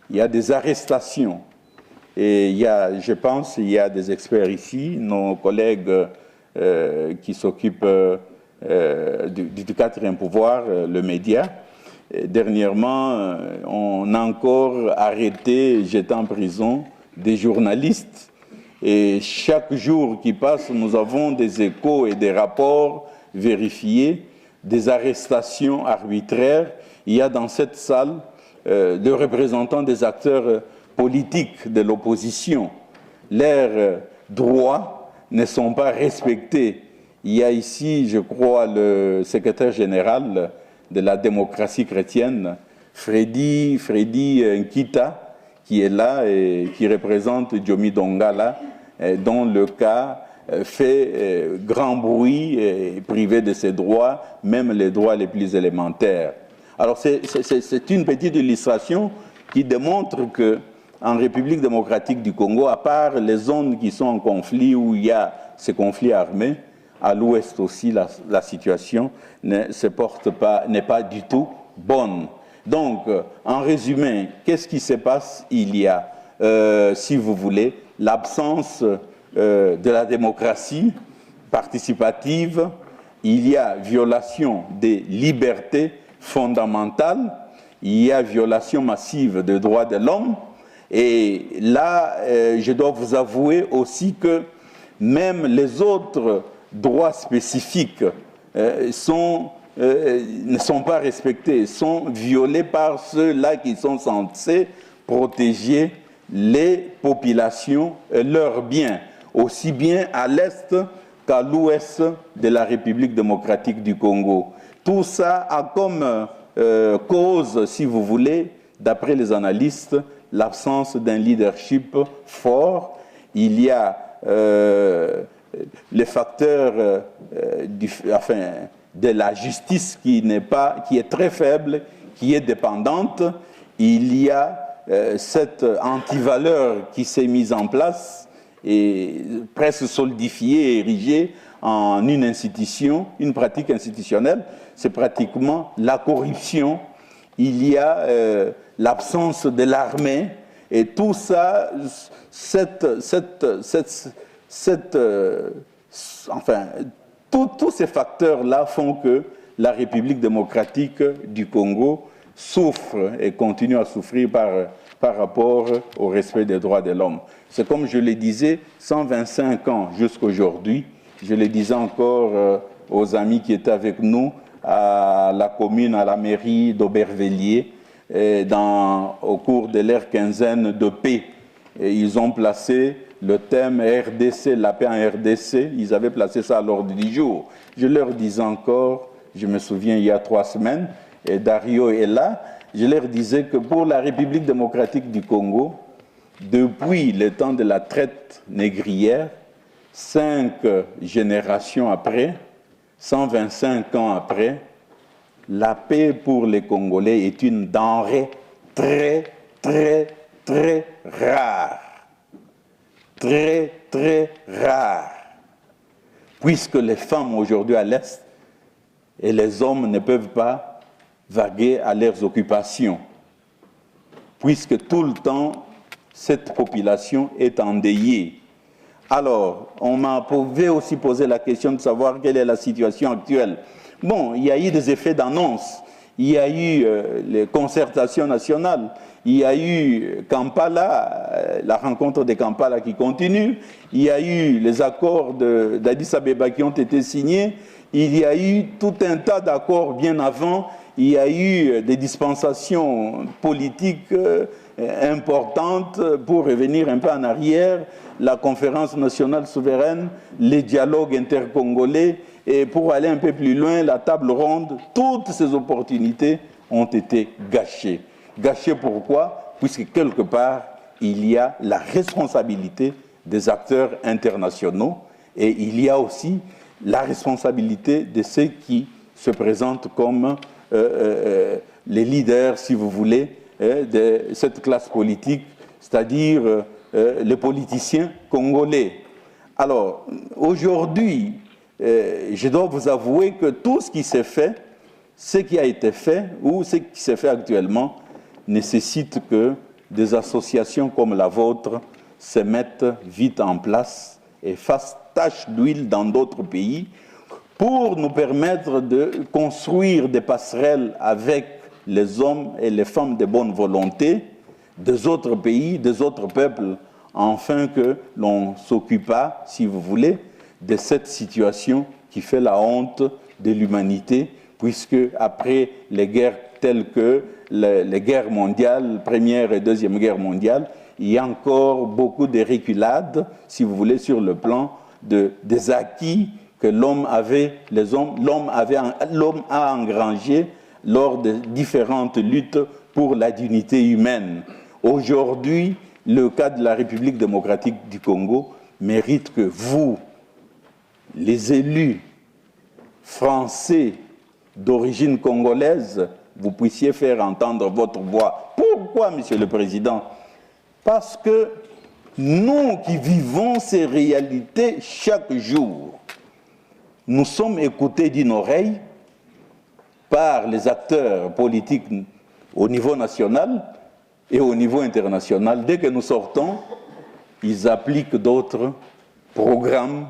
S1: Il y a des arrestations. Et il y a, je pense, il y a des experts ici, nos collègues qui s'occupent du quatrième pouvoir, le média. Et dernièrement, on a encore arrêté, jeté en prison des journalistes. Et chaque jour qui passe, nous avons des échos et des rapports vérifiés, des arrestations arbitraires. Il y a dans cette salle des représentants des acteurs politiques de l'opposition. Leurs droits ne sont pas respectés. Il y a ici, je crois, le secrétaire général de la démocratie chrétienne, Freddy Nkita, qui est là et qui représente Djomi Dongala, dont le cas fait grand bruit et privé de ses droits, même les droits les plus élémentaires. Alors c'est une petite illustration qui démontre que en République démocratique du Congo, à part les zones qui sont en conflit, où il y a ces conflits armés, à l'ouest aussi, la situation n'est pas du tout bonne. Donc, en résumé, qu'est-ce qui se passe? Il y a, si vous voulez, l'absence de la démocratie participative, il y a violation des libertés fondamentales, il y a violation massive des droits de l'homme, et là, je dois vous avouer aussi que même les autres droits spécifiques ne sont pas respectés, sont violés par ceux-là qui sont censés protéger les populations et leurs biens, aussi bien à l'est qu'à l'ouest de la République démocratique du Congo. Tout ça a comme cause, si vous voulez, d'après les analystes, l'absence d'un leadership fort. Il y a les facteurs de la justice qui est très faible, qui est dépendante. Il y a cette antivaleur qui s'est mise en place et presque solidifiée et érigée en une institution, une pratique institutionnelle. C'est pratiquement la corruption. Il y a l'absence de l'armée et tout ça, tous ces facteurs-là font que la République démocratique du Congo souffre et continue à souffrir par rapport au respect des droits de l'homme. C'est comme je le disais, 125 ans jusqu'à aujourd'hui, je le disais encore aux amis qui étaient avec nous à la commune, à la mairie d'Aubervilliers, au cours de leur quinzaine de paix. Et ils ont placé le thème RDC, la paix en RDC, ils avaient placé ça à l'ordre du jour. Je leur disais encore, je me souviens il y a 3 semaines, et Dario est là, je leur disais que pour la République démocratique du Congo, depuis le temps de la traite négrière, 5 générations après, 125 ans après, la paix pour les Congolais est une denrée très, très, très rare. Très, très rare. Puisque les femmes aujourd'hui à l'Est et les hommes ne peuvent pas vaguer à leurs occupations. Puisque tout le temps, cette population est endeuillée. Alors, on m'a aussi posé la question de savoir quelle est la situation actuelle. Bon, il y a eu des effets d'annonce, il y a eu les concertations nationales, il y a eu Kampala, la rencontre de Kampala qui continue, il y a eu les accords d'Addis Abeba qui ont été signés, il y a eu tout un tas d'accords bien avant, il y a eu des dispensations politiques importantes pour revenir un peu en arrière, la conférence nationale souveraine, les dialogues intercongolais, et pour aller un peu plus loin, la table ronde, toutes ces opportunités ont été gâchées. Gâchées pourquoi? Puisque quelque part, il y a la responsabilité des acteurs internationaux et il y a aussi la responsabilité de ceux qui se présentent comme les leaders, si vous voulez, de cette classe politique, c'est-à-dire les politiciens congolais. Alors, aujourd'hui, je dois vous avouer que tout ce qui s'est fait, ce qui a été fait ou ce qui s'est fait actuellement, nécessite que des associations comme la vôtre se mettent vite en place et fassent tache d'huile dans d'autres pays pour nous permettre de construire des passerelles avec les hommes et les femmes de bonne volonté des autres pays, des autres peuples, afin que l'on ne s'occupe pas, si vous voulez, de cette situation qui fait la honte de l'humanité, puisque après les guerres telles que les guerres mondiales, Première et Deuxième Guerre mondiale, il y a encore beaucoup de reculades, si vous voulez, sur le plan des acquis que l'homme a engrangés lors de différentes luttes pour la dignité humaine. Aujourd'hui, le cas de la République démocratique du Congo mérite que vous, les élus français d'origine congolaise, vous puissiez faire entendre votre voix. Pourquoi, Monsieur le Président? Parce que nous qui vivons ces réalités chaque jour, nous sommes écoutés d'une oreille par les acteurs politiques au niveau national et au niveau international. Dès que nous sortons, ils appliquent d'autres programmes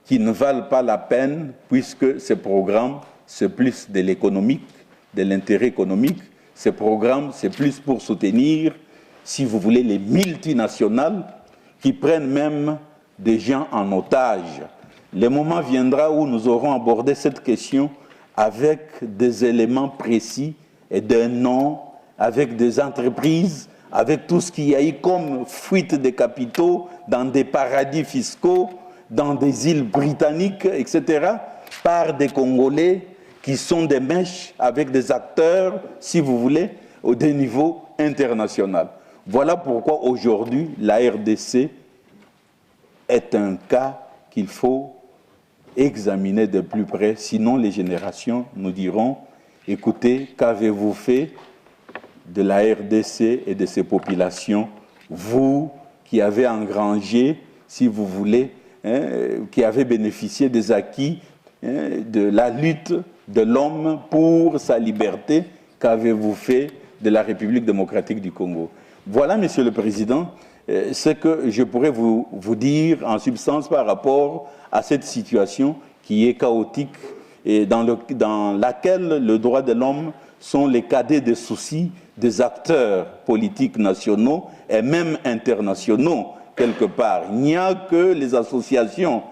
S1: qui ne valent pas la peine, puisque ces programmes, c'est plus de l'économique, de l'intérêt économique. Ces programmes, c'est plus pour soutenir, si vous voulez, les multinationales qui prennent même des gens en otage. Le moment viendra où nous aurons abordé cette question avec des éléments précis et des noms, avec des entreprises, avec tout ce qu'il y a eu comme fuite de capitaux dans des paradis fiscaux, dans des îles britanniques, etc., par des Congolais qui sont des mèches avec des acteurs, si vous voulez, au niveau international. Voilà pourquoi aujourd'hui, la RDC est un cas qu'il faut examiner de plus près, sinon les générations nous diront, écoutez, qu'avez-vous fait de la RDC et de ses populations, vous qui avez engrangé, si vous voulez, qui avez bénéficié des acquis de la lutte de l'homme pour sa liberté, qu'avez-vous fait de la République démocratique du Congo? Voilà, Monsieur le Président, ce que je pourrais vous dire en substance par rapport à cette situation qui est chaotique et dans laquelle le droit de l'homme sont les cadets des soucis des acteurs politiques nationaux et même internationaux, quelque part. Il n'y a que les associations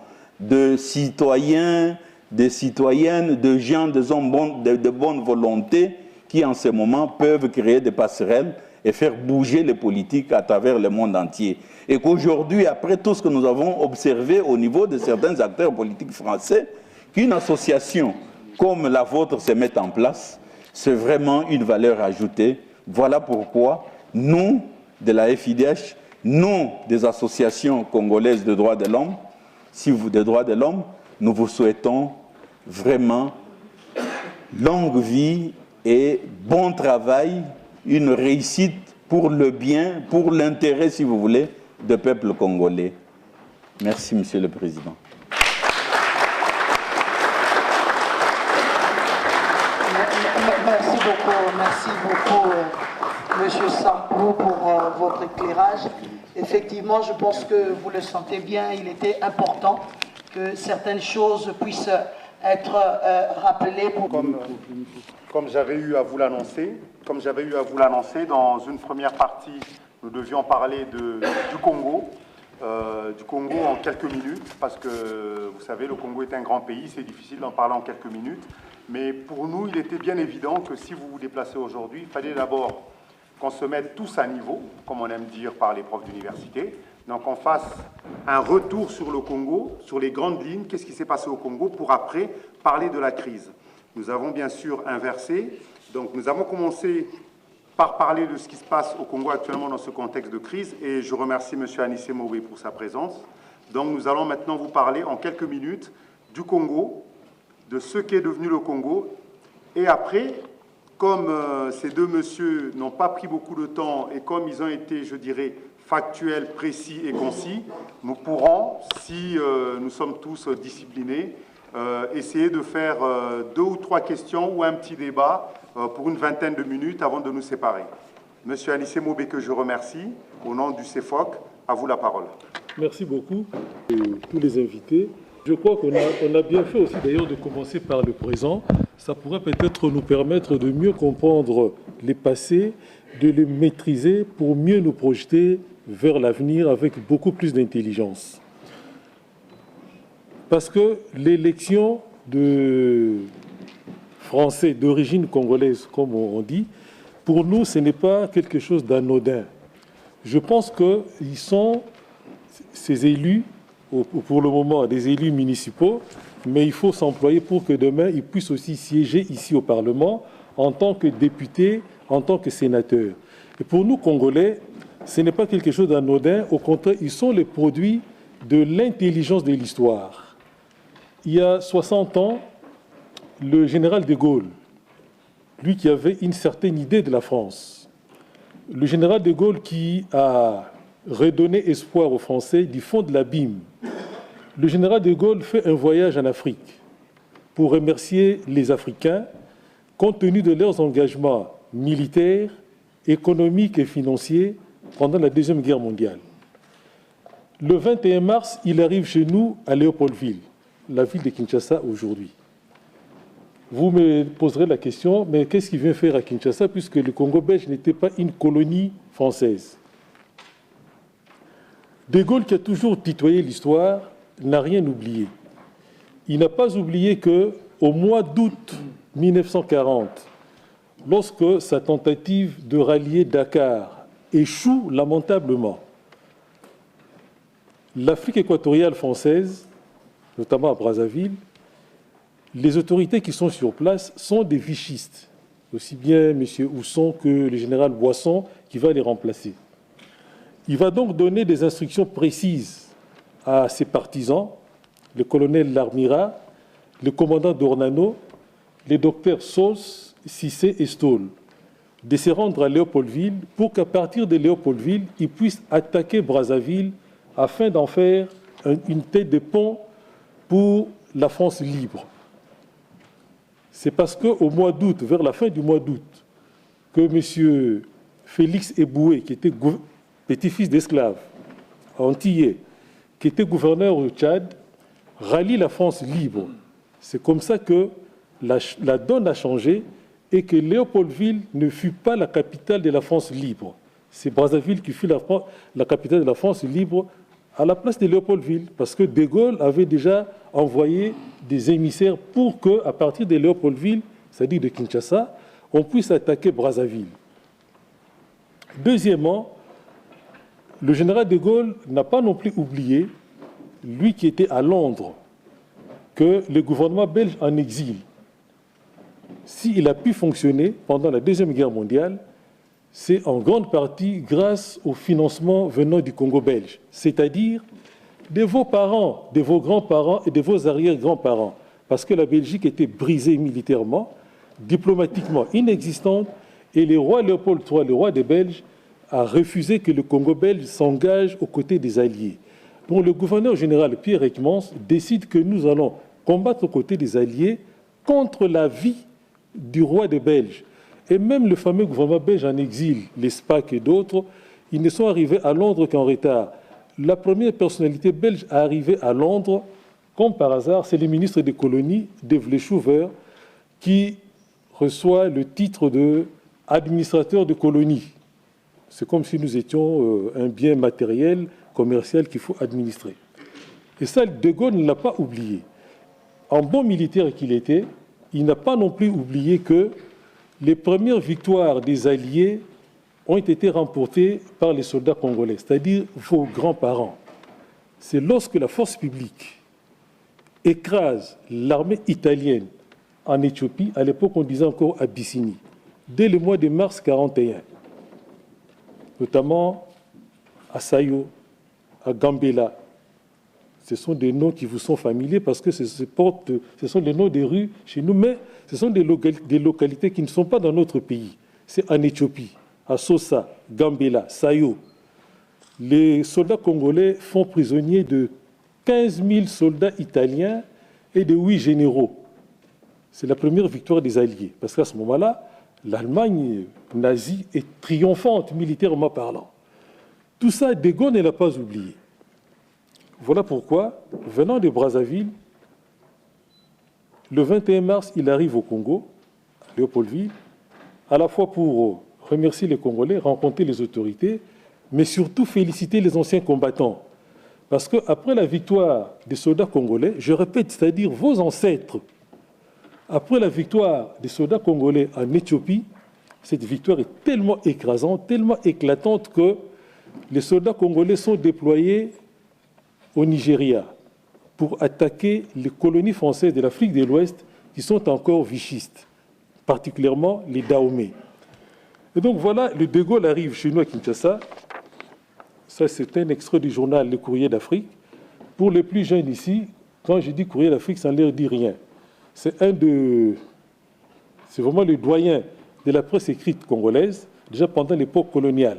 S1: de citoyens, de citoyennes, de gens de bonne volonté qui, en ce moment, peuvent créer des passerelles et faire bouger les politiques à travers le monde entier. Et qu'aujourd'hui, après tout ce que nous avons observé au niveau de certains acteurs politiques français, qu'une association comme la vôtre se mette en place, c'est vraiment une valeur ajoutée. Voilà pourquoi nous, de la FIDH, nous, des associations congolaises de droits de l'homme, nous vous souhaitons vraiment longue vie et bon travail, une réussite pour le bien, pour l'intérêt, si vous voulez, du peuple congolais. Merci, Monsieur le Président.
S7: Merci beaucoup, Monsieur Sampou, pour votre éclairage. Effectivement, je pense que vous le sentez bien, il était important que certaines choses puissent être rappelées.
S6: Comme j'avais eu à vous l'annoncer, dans une première partie nous devions parler du Congo en quelques minutes, parce que, vous savez, le Congo est un grand pays, c'est difficile d'en parler en quelques minutes. Mais pour nous, il était bien évident que si vous vous déplacez aujourd'hui, il fallait d'abord qu'on se mette tous à niveau, comme on aime dire par les profs d'université. Donc on fasse un retour sur le Congo, sur les grandes lignes, qu'est-ce qui s'est passé au Congo, pour après parler de la crise. Nous avons bien sûr inversé. Donc nous avons commencé par parler de ce qui se passe au Congo actuellement dans ce contexte de crise, et je remercie M. Anissé Mowé pour sa présence. Donc nous allons maintenant vous parler en quelques minutes du Congo, de ce qu'est devenu le Congo, et après, comme ces deux messieurs n'ont pas pris beaucoup de temps, et comme ils ont été, je dirais, factuels, précis et concis, nous pourrons, si nous sommes tous disciplinés, essayer de faire 2 ou 3 questions ou un petit débat pour une vingtaine de minutes avant de nous séparer. Monsieur Anissé Mowé, que je remercie, au nom du CEFOC, à vous la parole.
S8: Merci beaucoup à tous les invités. Je crois qu'on a bien fait aussi d'ailleurs de commencer par le présent. Ça pourrait peut-être nous permettre de mieux comprendre les passés, de les maîtriser pour mieux nous projeter vers l'avenir avec beaucoup plus d'intelligence. Parce que l'élection de Français d'origine congolaise, comme on dit, pour nous, ce n'est pas quelque chose d'anodin. Je pense que ces élus, pour le moment, des élus municipaux, mais il faut s'employer pour que demain, ils puissent aussi siéger ici au Parlement en tant que députés, en tant que sénateurs. Et pour nous, Congolais, ce n'est pas quelque chose d'anodin. Au contraire, ils sont les produits de l'intelligence de l'histoire. Il y a 60 ans, le général de Gaulle, lui qui avait une certaine idée de la France, le général de Gaulle qui a redonné espoir aux Français du fond de l'abîme, le général de Gaulle fait un voyage en Afrique pour remercier les Africains compte tenu de leurs engagements militaires, économiques et financiers pendant la Deuxième Guerre mondiale. Le 21 mars, il arrive chez nous à Léopoldville, la ville de Kinshasa aujourd'hui. Vous me poserez la question, mais qu'est-ce qu'il vient faire à Kinshasa puisque le Congo belge n'était pas une colonie française? De Gaulle, qui a toujours tutoyé l'histoire, n'a rien oublié. Il n'a pas oublié qu'au mois d'août 1940, lorsque sa tentative de rallier Dakar échoue lamentablement, l'Afrique équatoriale française, notamment à Brazzaville, les autorités qui sont sur place sont des vichistes, aussi bien M. Housson que le général Boisson qui va les remplacer. Il va donc donner des instructions précises à ses partisans, le colonel Larmira, le commandant Dornano, les docteurs Sauls, Cissé et Stoll, de se rendre à Léopoldville pour qu'à partir de Léopoldville, ils puissent attaquer Brazzaville afin d'en faire une tête de pont pour la France libre. C'est parce qu'au mois d'août, vers la fin du mois d'août, que M. Félix Eboué, qui était petit-fils d'esclave, antillais, qui était gouverneur au Tchad, rallie la France libre. C'est comme ça que la donne a changé et que Léopoldville ne fut pas la capitale de la France libre. C'est Brazzaville qui fut la capitale de la France libre à la place de Léopoldville, parce que De Gaulle avait déjà envoyé des émissaires pour qu'à partir de Léopoldville, c'est-à-dire de Kinshasa, on puisse attaquer Brazzaville. Deuxièmement, le général de Gaulle n'a pas non plus oublié, lui qui était à Londres, que le gouvernement belge en exil, s'il a pu fonctionner pendant la Deuxième Guerre mondiale, c'est en grande partie grâce au financement venant du Congo belge, c'est-à-dire de vos parents, de vos grands-parents et de vos arrière-grands-parents, parce que la Belgique était brisée militairement, diplomatiquement inexistante, et le roi Léopold III, le roi des Belges, a refusé que le Congo belge s'engage aux côtés des Alliés. Donc le gouverneur général Pierre Heckmans décide que nous allons combattre aux côtés des Alliés contre la vie du roi des Belges. Et même le fameux gouvernement belge en exil, les SPAC et d'autres, ils ne sont arrivés à Londres qu'en retard. La première personnalité belge à arriver à Londres, comme par hasard, c'est le ministre des colonies, de Vlechover, qui reçoit le titre d'administrateur de colonies. C'est comme si nous étions un bien matériel, commercial qu'il faut administrer. Et ça, De Gaulle ne l'a pas oublié. En bon militaire qu'il était, il n'a pas non plus oublié que les premières victoires des Alliés ont été remportées par les soldats congolais, c'est-à-dire vos grands-parents. C'est lorsque la force publique écrase l'armée italienne en Éthiopie, à l'époque on disait encore Abyssinie, dès le mois de mars 1941, notamment à Sayo, à Gambela. Ce sont des noms qui vous sont familiers parce que ce sont des noms des rues chez nous, mais ce sont des localités qui ne sont pas dans notre pays. C'est en Éthiopie, à Sosa, Gambela, Sayo. Les soldats congolais font prisonniers de 15 000 soldats italiens et de 8 généraux. C'est la première victoire des Alliés, parce qu'à ce moment-là, l'Allemagne nazie est triomphante, militairement parlant. Tout ça, De Gaulle ne l'a pas oublié. Voilà pourquoi, venant de Brazzaville, le 21 mars, il arrive au Congo, à Léopoldville, à la fois pour remercier les Congolais, rencontrer les autorités, mais surtout féliciter les anciens combattants. Parce qu'après la victoire des soldats congolais, je répète, c'est-à-dire vos ancêtres, après la victoire des soldats congolais en Éthiopie, cette victoire est tellement écrasante, tellement éclatante que les soldats congolais sont déployés au Nigeria pour attaquer les colonies françaises de l'Afrique de l'Ouest qui sont encore vichistes, particulièrement les Dahomey. Et donc voilà, le De Gaulle arrive chez nous à Kinshasa. Ça, c'est un extrait du journal Le Courrier d'Afrique. Pour les plus jeunes ici, quand je dis Courrier d'Afrique, ça ne leur dit rien. C'est vraiment le doyen de la presse écrite congolaise, déjà pendant l'époque coloniale.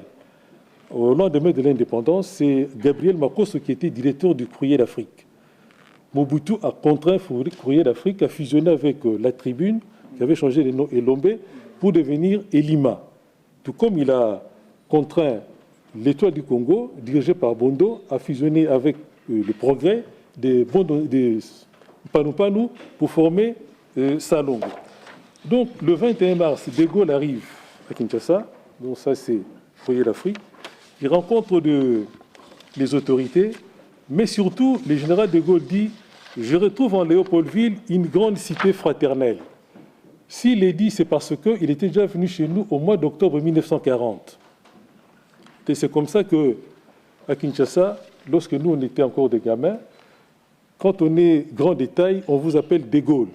S8: Au lendemain de l'indépendance, c'est Gabriel Makosso qui était directeur du Courrier d'Afrique. Mobutu a contraint le Courrier d'Afrique à fusionner avec La Tribune, qui avait changé de nom, Elombe, pour devenir Elima. Tout comme il a contraint l'Étoile du Congo, dirigée par Bondo, à fusionner avec le Progrès de Panu pour former Salongo. Donc, le 21 mars, De Gaulle arrive à Kinshasa. Donc, ça, c'est le Courrier d'Afrique. Il rencontre les autorités, mais surtout, le général De Gaulle dit « Je retrouve en Léopoldville une grande cité fraternelle ». S'il est dit, c'est parce qu'il était déjà venu chez nous au mois d'octobre 1940. Et c'est comme ça qu'à Kinshasa, lorsque nous, on était encore des gamins, quand on est grand détail, on vous appelle De Gaulle.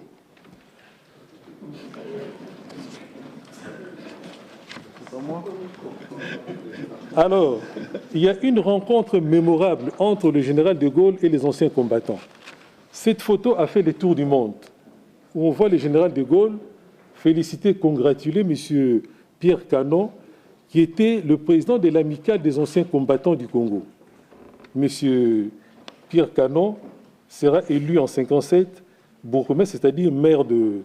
S8: Alors, il y a une rencontre mémorable entre le général De Gaulle et les anciens combattants. Cette photo a fait le tour du monde, où on voit le général De Gaulle féliciter, congratuler M. Pierre Canon, qui était le président de l'amicale des anciens combattants du Congo. M. Pierre Canon sera élu en 1957 bourgmestre, c'est-à-dire maire de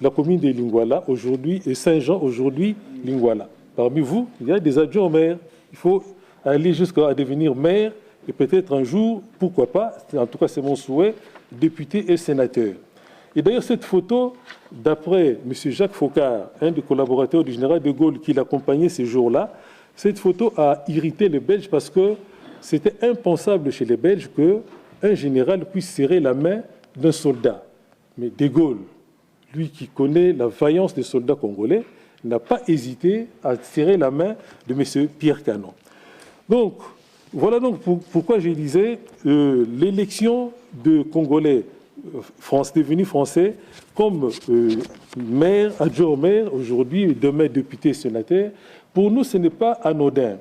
S8: la commune de Lingwala, aujourd'hui, et Saint-Jean, aujourd'hui, Lingwala. Parmi vous, il y a des adjoints au maire. Il faut aller jusqu'à devenir maire et peut-être un jour, pourquoi pas, en tout cas c'est mon souhait, député et sénateur. Et d'ailleurs, cette photo, d'après M. Jacques Faucard, un des collaborateurs du général De Gaulle qui l'accompagnait ces jours-là, cette photo a irrité les Belges parce que c'était impensable chez les Belges qu'un général puisse serrer la main d'un soldat. Mais De Gaulle, lui qui connaît la vaillance des soldats congolais, n'a pas hésité à serrer la main de M. Pierre Canon. Donc, voilà donc pourquoi je disais l'élection de Congolais devenus français comme maire, adjoint au maire, aujourd'hui, demain député, sénateur, pour nous, ce n'est pas anodin.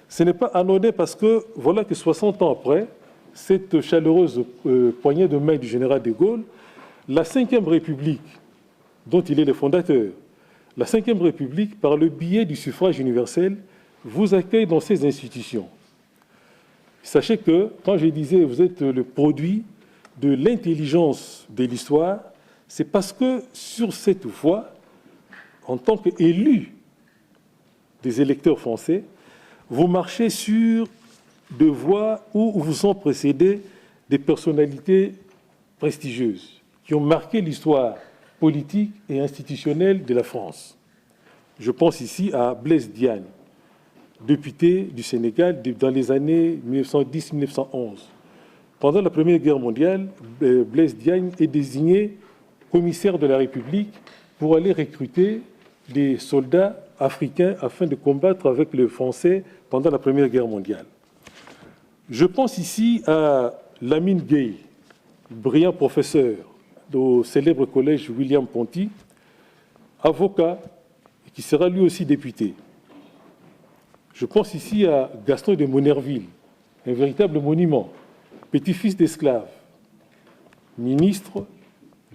S8: Ce n'est pas anodin parce que, voilà que 60 ans après, cette chaleureuse poignée de main du général de Gaulle, la Ve République, dont il est le fondateur, la Ve République, par le biais du suffrage universel, vous accueille dans ses institutions. Sachez que, quand je disais vous êtes le produit de l'intelligence de l'histoire, c'est parce que sur cette voie, en tant qu'élu des électeurs français, vous marchez sur des voies où vous sont précédées des personnalités prestigieuses qui ont marqué l'histoire politique et institutionnelle de la France. Je pense ici à Blaise Diagne, député du Sénégal dans les années 1910-1911. Pendant la Première Guerre mondiale, Blaise Diagne est désigné commissaire de la République pour aller recruter des soldats africains afin de combattre avec les Français pendant la Première Guerre mondiale. Je pense ici à Lamine Gueye, brillant professeur au célèbre collège William Ponty, avocat, qui sera lui aussi député. Je pense ici à Gaston de Monerville, un véritable monument, petit-fils d'esclave, ministre,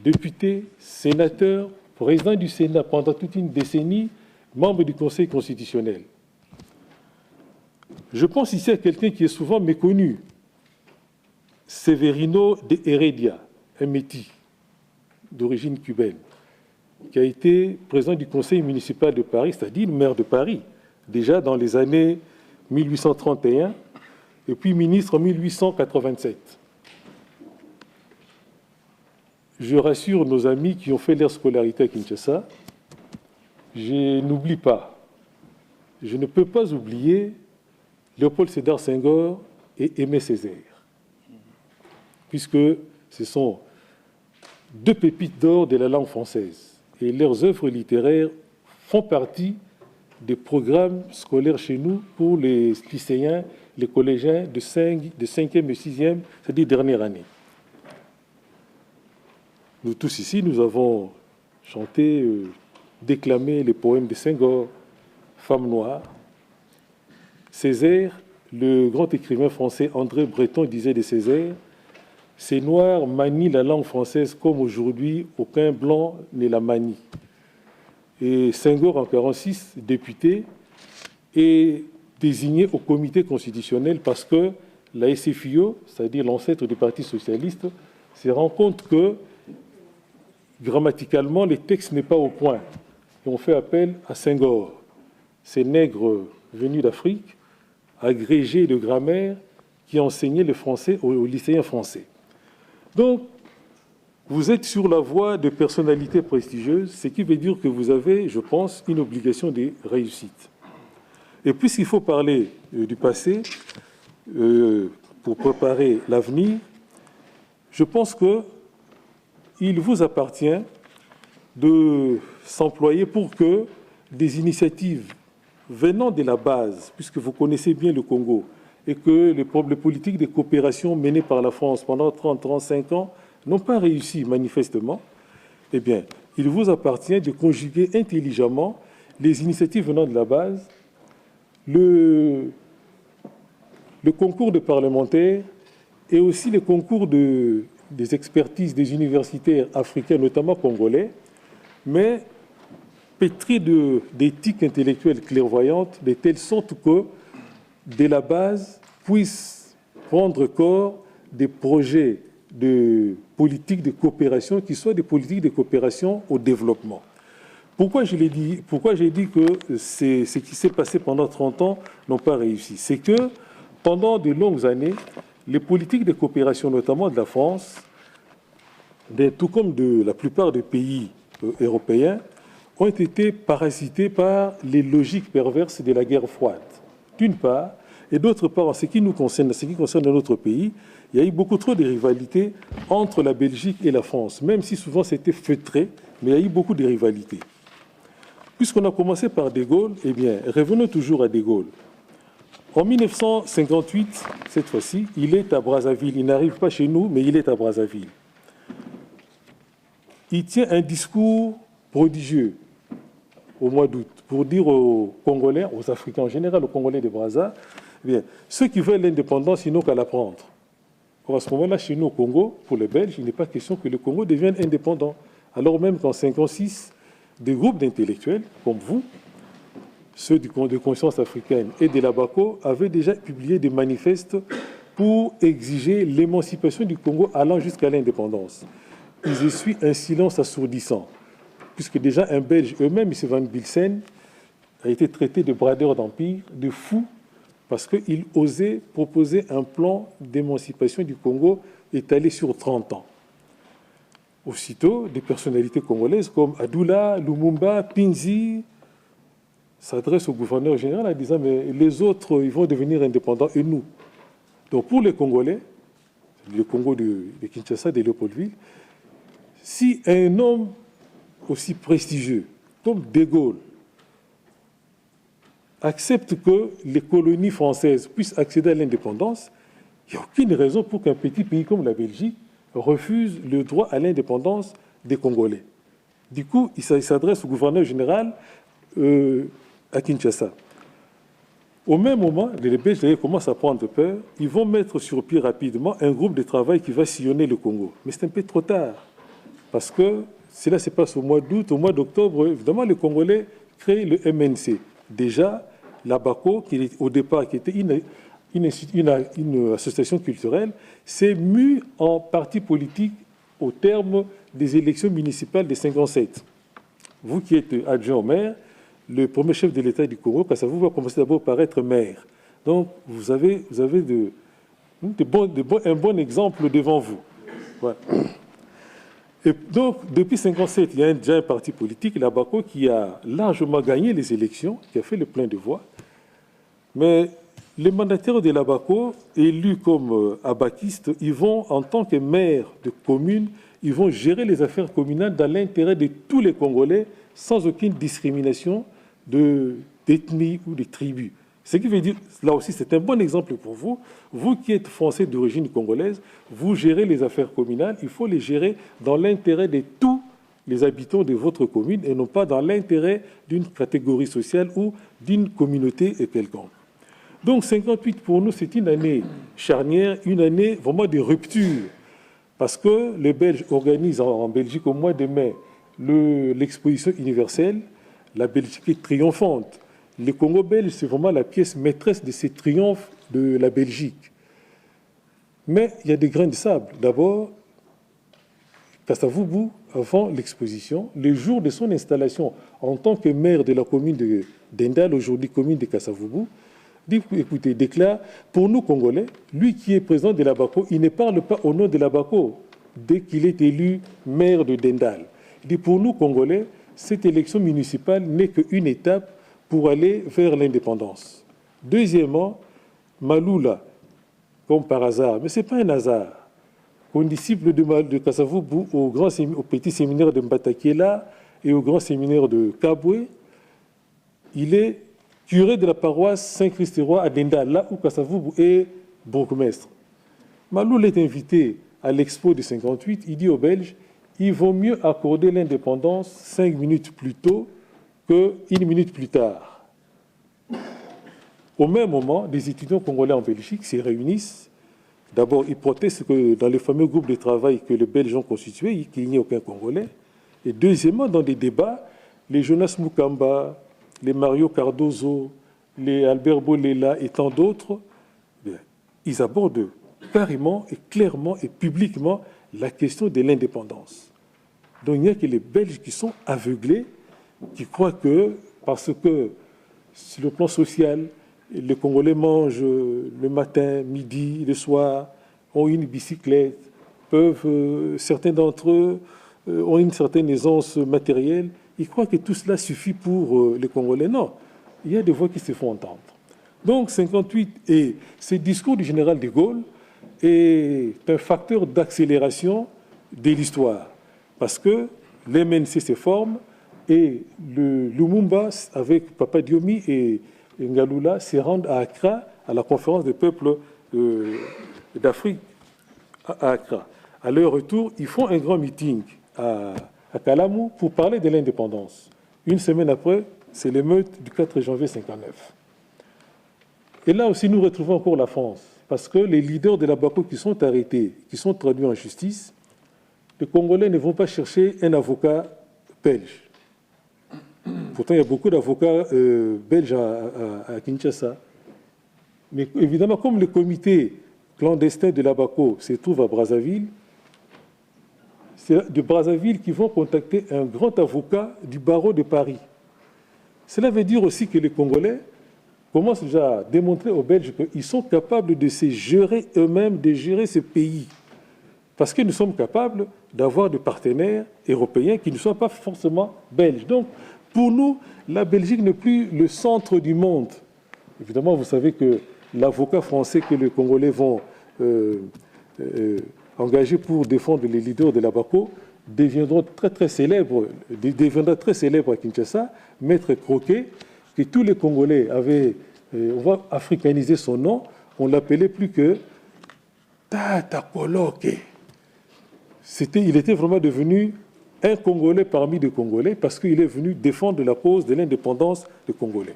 S8: député, sénateur, président du Sénat pendant toute une décennie, membre du Conseil constitutionnel. Je pense ici à quelqu'un qui est souvent méconnu, Severino de Heredia, un métis d'origine cubaine, qui a été président du Conseil municipal de Paris, c'est-à-dire maire de Paris, déjà dans les années 1831, et puis ministre en 1887. Je rassure nos amis qui ont fait leur scolarité à Kinshasa, je n'oublie pas, je ne peux pas oublier Léopold Sédar Senghor et Aimé Césaire, puisque ce sont deux pépites d'or de la langue française, et leurs œuvres littéraires font partie des programmes scolaires chez nous pour les lycéens, les collégiens de 5e et 6e, c'est-à-dire dernière année. Nous tous ici, nous avons chanté, déclamé les poèmes de Senghor, Femme noire. Césaire, le grand écrivain français André Breton disait de Césaire, « Ces Noirs manient la langue française comme aujourd'hui aucun blanc ne la manie ». Et Senghor, en 1946, député, est désigné au comité constitutionnel parce que la SFIO, c'est-à-dire l'ancêtre du Parti socialiste, se rend compte que grammaticalement, le texte n'est pas au point. Et on fait appel à Senghor, ces nègres venus d'Afrique, agrégés de grammaire, qui enseignaient le français aux lycéens français. Donc, vous êtes sur la voie de personnalités prestigieuses, ce qui veut dire que vous avez, je pense, une obligation de réussite. Et puisqu'il faut parler du passé pour préparer l'avenir, je pense qu'il vous appartient de s'employer pour que des initiatives venant de la base, puisque vous connaissez bien le Congo, et que les politiques de coopération menées par la France pendant 30-35 ans n'ont pas réussi manifestement, eh bien, il vous appartient de conjuguer intelligemment les initiatives venant de la base, le concours de parlementaires et aussi les concours des expertises des universitaires africains, notamment congolais, mais pétris d'éthique intellectuelle clairvoyante, de telle sorte que, de la base, puissent prendre corps des projets de politiques de coopération qui soient des politiques de coopération au développement. Pourquoi j'ai dit que ce qui s'est passé pendant 30 ans n'ont pas réussi? C'est que pendant de longues années, les politiques de coopération, notamment de la France, tout comme de la plupart des pays européens, ont été parasités par les logiques perverses de la guerre froide, d'une part, et d'autre part, en ce qui nous concerne, notre pays, il y a eu beaucoup trop de rivalités entre la Belgique et la France, même si souvent c'était feutré, mais il y a eu beaucoup de rivalités. Puisqu'on a commencé par De Gaulle, eh bien, revenons toujours à De Gaulle. En 1958, cette fois-ci, il est à Brazzaville. Il n'arrive pas chez nous, mais il est à Brazzaville. Il tient un discours prodigieux au mois d'août pour dire aux Congolais, aux Africains en général, aux Congolais de Brazza, eh bien, ceux qui veulent l'indépendance, ils n'ont qu'à la prendre. Or, à ce moment-là, chez nous au Congo, pour les Belges, il n'est pas question que le Congo devienne indépendant. Alors même qu'en 1956, des groupes d'intellectuels, comme vous, ceux de Conscience africaine et de l'ABACO, avaient déjà publié des manifestes pour exiger l'émancipation du Congo allant jusqu'à l'indépendance. Ils essuient un silence assourdissant, puisque déjà un Belge eux-mêmes, M. Van Bilsen, a été traité de bradeur d'empire, de fou, parce qu'il osait proposer un plan d'émancipation du Congo étalé sur 30 ans. Aussitôt, des personnalités congolaises comme Adoula, Lumumba, Pinzi, s'adresse au gouverneur général en disant mais les autres, ils vont devenir indépendants et nous. Donc pour les Congolais, le Congo de Kinshasa, de Léopoldville, si un homme aussi prestigieux comme De Gaulle accepte que les colonies françaises puissent accéder à l'indépendance, il n'y a aucune raison pour qu'un petit pays comme la Belgique refuse le droit à l'indépendance des Congolais. Du coup, il s'adresse au gouverneur général à Kinshasa. Au même moment, les Belges commencent à prendre peur. Ils vont mettre sur pied rapidement un groupe de travail qui va sillonner le Congo. Mais c'est un peu trop tard, parce que cela se passe au mois d'août. Au mois d'octobre, évidemment, les Congolais créent le MNC. Déjà, l'ABACO, qui au départ qui était une association culturelle, s'est mue en parti politique au terme des élections municipales de 1957. Vous qui êtes adjoint au maire, le premier chef de l'État du Congo, Kasavubu, va commencer d'abord par être maire. Donc, vous avez un bon exemple devant vous. Voilà. Et donc, depuis 1957, il y a déjà un parti politique, l'ABACO, qui a largement gagné les élections, qui a fait le plein de voix. Mais les mandataires de l'ABACO, élus comme abaquistes, ils vont, en tant que maires de communes, ils vont gérer les affaires communales dans l'intérêt de tous les Congolais, sans aucune discrimination d'ethnie ou de tribu. Ce qui veut dire, là aussi, c'est un bon exemple pour vous. Vous qui êtes français d'origine congolaise, vous gérez les affaires communales, il faut les gérer dans l'intérêt de tous les habitants de votre commune et non pas dans l'intérêt d'une catégorie sociale ou d'une communauté quelconque. Donc, 58 pour nous, c'est une année charnière, une année vraiment de rupture, parce que les Belges organisent en Belgique au mois de mai l'exposition universelle. La Belgique est triomphante. Le Congo belge, c'est vraiment la pièce maîtresse de ces triomphes de la Belgique. Mais il y a des grains de sable. D'abord, Kasavubu, avant l'exposition, le jour de son installation en tant que maire de la commune de Dendal, aujourd'hui commune de Kasavubu, dit, écoutez, déclare, pour nous Congolais, lui qui est président de l'ABACO, il ne parle pas au nom de l'ABACO dès qu'il est élu maire de Dendal. Il dit, pour nous Congolais, cette élection municipale n'est qu'une étape pour aller vers l'indépendance. Deuxièmement, Maloula, comme par hasard, mais ce n'est pas un hasard, condisciple de Kasavubu au petit séminaire de Mbatakiela et au grand séminaire de Kabwe, il est curé de la paroisse Saint-Christ-Roi à Dendal, là où Kasavubu est bourgmestre. Maloula est invité à l'expo de 58, il dit aux Belges, il vaut mieux accorder l'indépendance 5 minutes plus tôt qu'1 minute plus tard. Au même moment, des étudiants congolais en Belgique se réunissent. D'abord, ils protestent que dans les fameux groupes de travail que les Belges ont constitués, qu'il n'y ait aucun Congolais. Et deuxièmement, dans des débats, les Jonas Mukamba, les Mario Cardozo, les Albert Bolela et tant d'autres, ils abordent carrément et clairement et publiquement la question de l'indépendance. Donc il n'y a que les Belges qui sont aveuglés, qui croient que, parce que sur le plan social, les Congolais mangent le matin, midi, le soir, ont une bicyclette, certains d'entre eux ont une certaine aisance matérielle, ils croient que tout cela suffit pour les Congolais. Non, il y a des voix qui se font entendre. Donc 58, et ce discours du général de Gaulle est un facteur d'accélération de l'histoire, parce que l'MNC se forme et le Lumumba, avec Papa Diomi et Ngalula, se rendent à Accra, à la conférence des peuples d'Afrique à Accra. À leur retour, ils font un grand meeting à Kalamou pour parler de l'indépendance. Une semaine après, c'est l'émeute du 4 janvier 1959. Et là aussi, nous retrouvons encore la France, parce que les leaders de la BACO qui sont arrêtés, qui sont traduits en justice, les Congolais ne vont pas chercher un avocat belge. Pourtant, il y a beaucoup d'avocats belges à Kinshasa. Mais évidemment, comme le comité clandestin de la BACO se trouve à Brazzaville, c'est de Brazzaville qu'ils vont contacter un grand avocat du barreau de Paris. Cela veut dire aussi que les Congolais commencent déjà à démontrer aux Belges qu'ils sont capables de se gérer eux-mêmes, de gérer ce pays. Parce que nous sommes capables d'avoir des partenaires européens qui ne soient pas forcément belges. Donc, Pour nous, la Belgique n'est plus le centre du monde. Évidemment, vous savez que l'avocat français que les Congolais vont engager pour défendre les leaders de la BACO deviendra très célèbre à Kinshasa, Maître Croquet, que tous les Congolais avaient, on va africaniser son nom, on l'appelait plus que Tata Koloke. Il était vraiment devenu un Congolais parmi des Congolais parce qu'il est venu défendre la cause de l'indépendance des Congolais.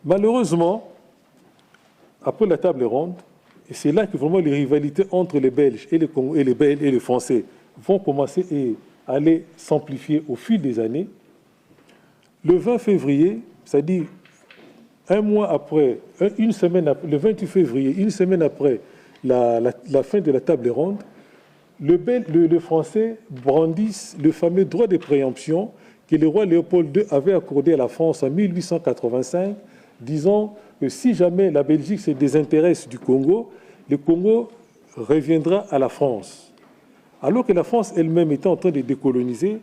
S8: Malheureusement, après la table ronde, et c'est là que vraiment les rivalités entre les Belges et les Français vont commencer à aller s'amplifier au fil des années. Le 20 février, c'est-à-dire un mois après, le 28 février, une semaine après la fin de la table ronde, le Français brandissent le fameux droit de préemption que le roi Léopold II avait accordé à la France en 1885, disant que si jamais la Belgique se désintéresse du Congo, le Congo reviendra à la France. Alors que la France elle-même était en train de décoloniser,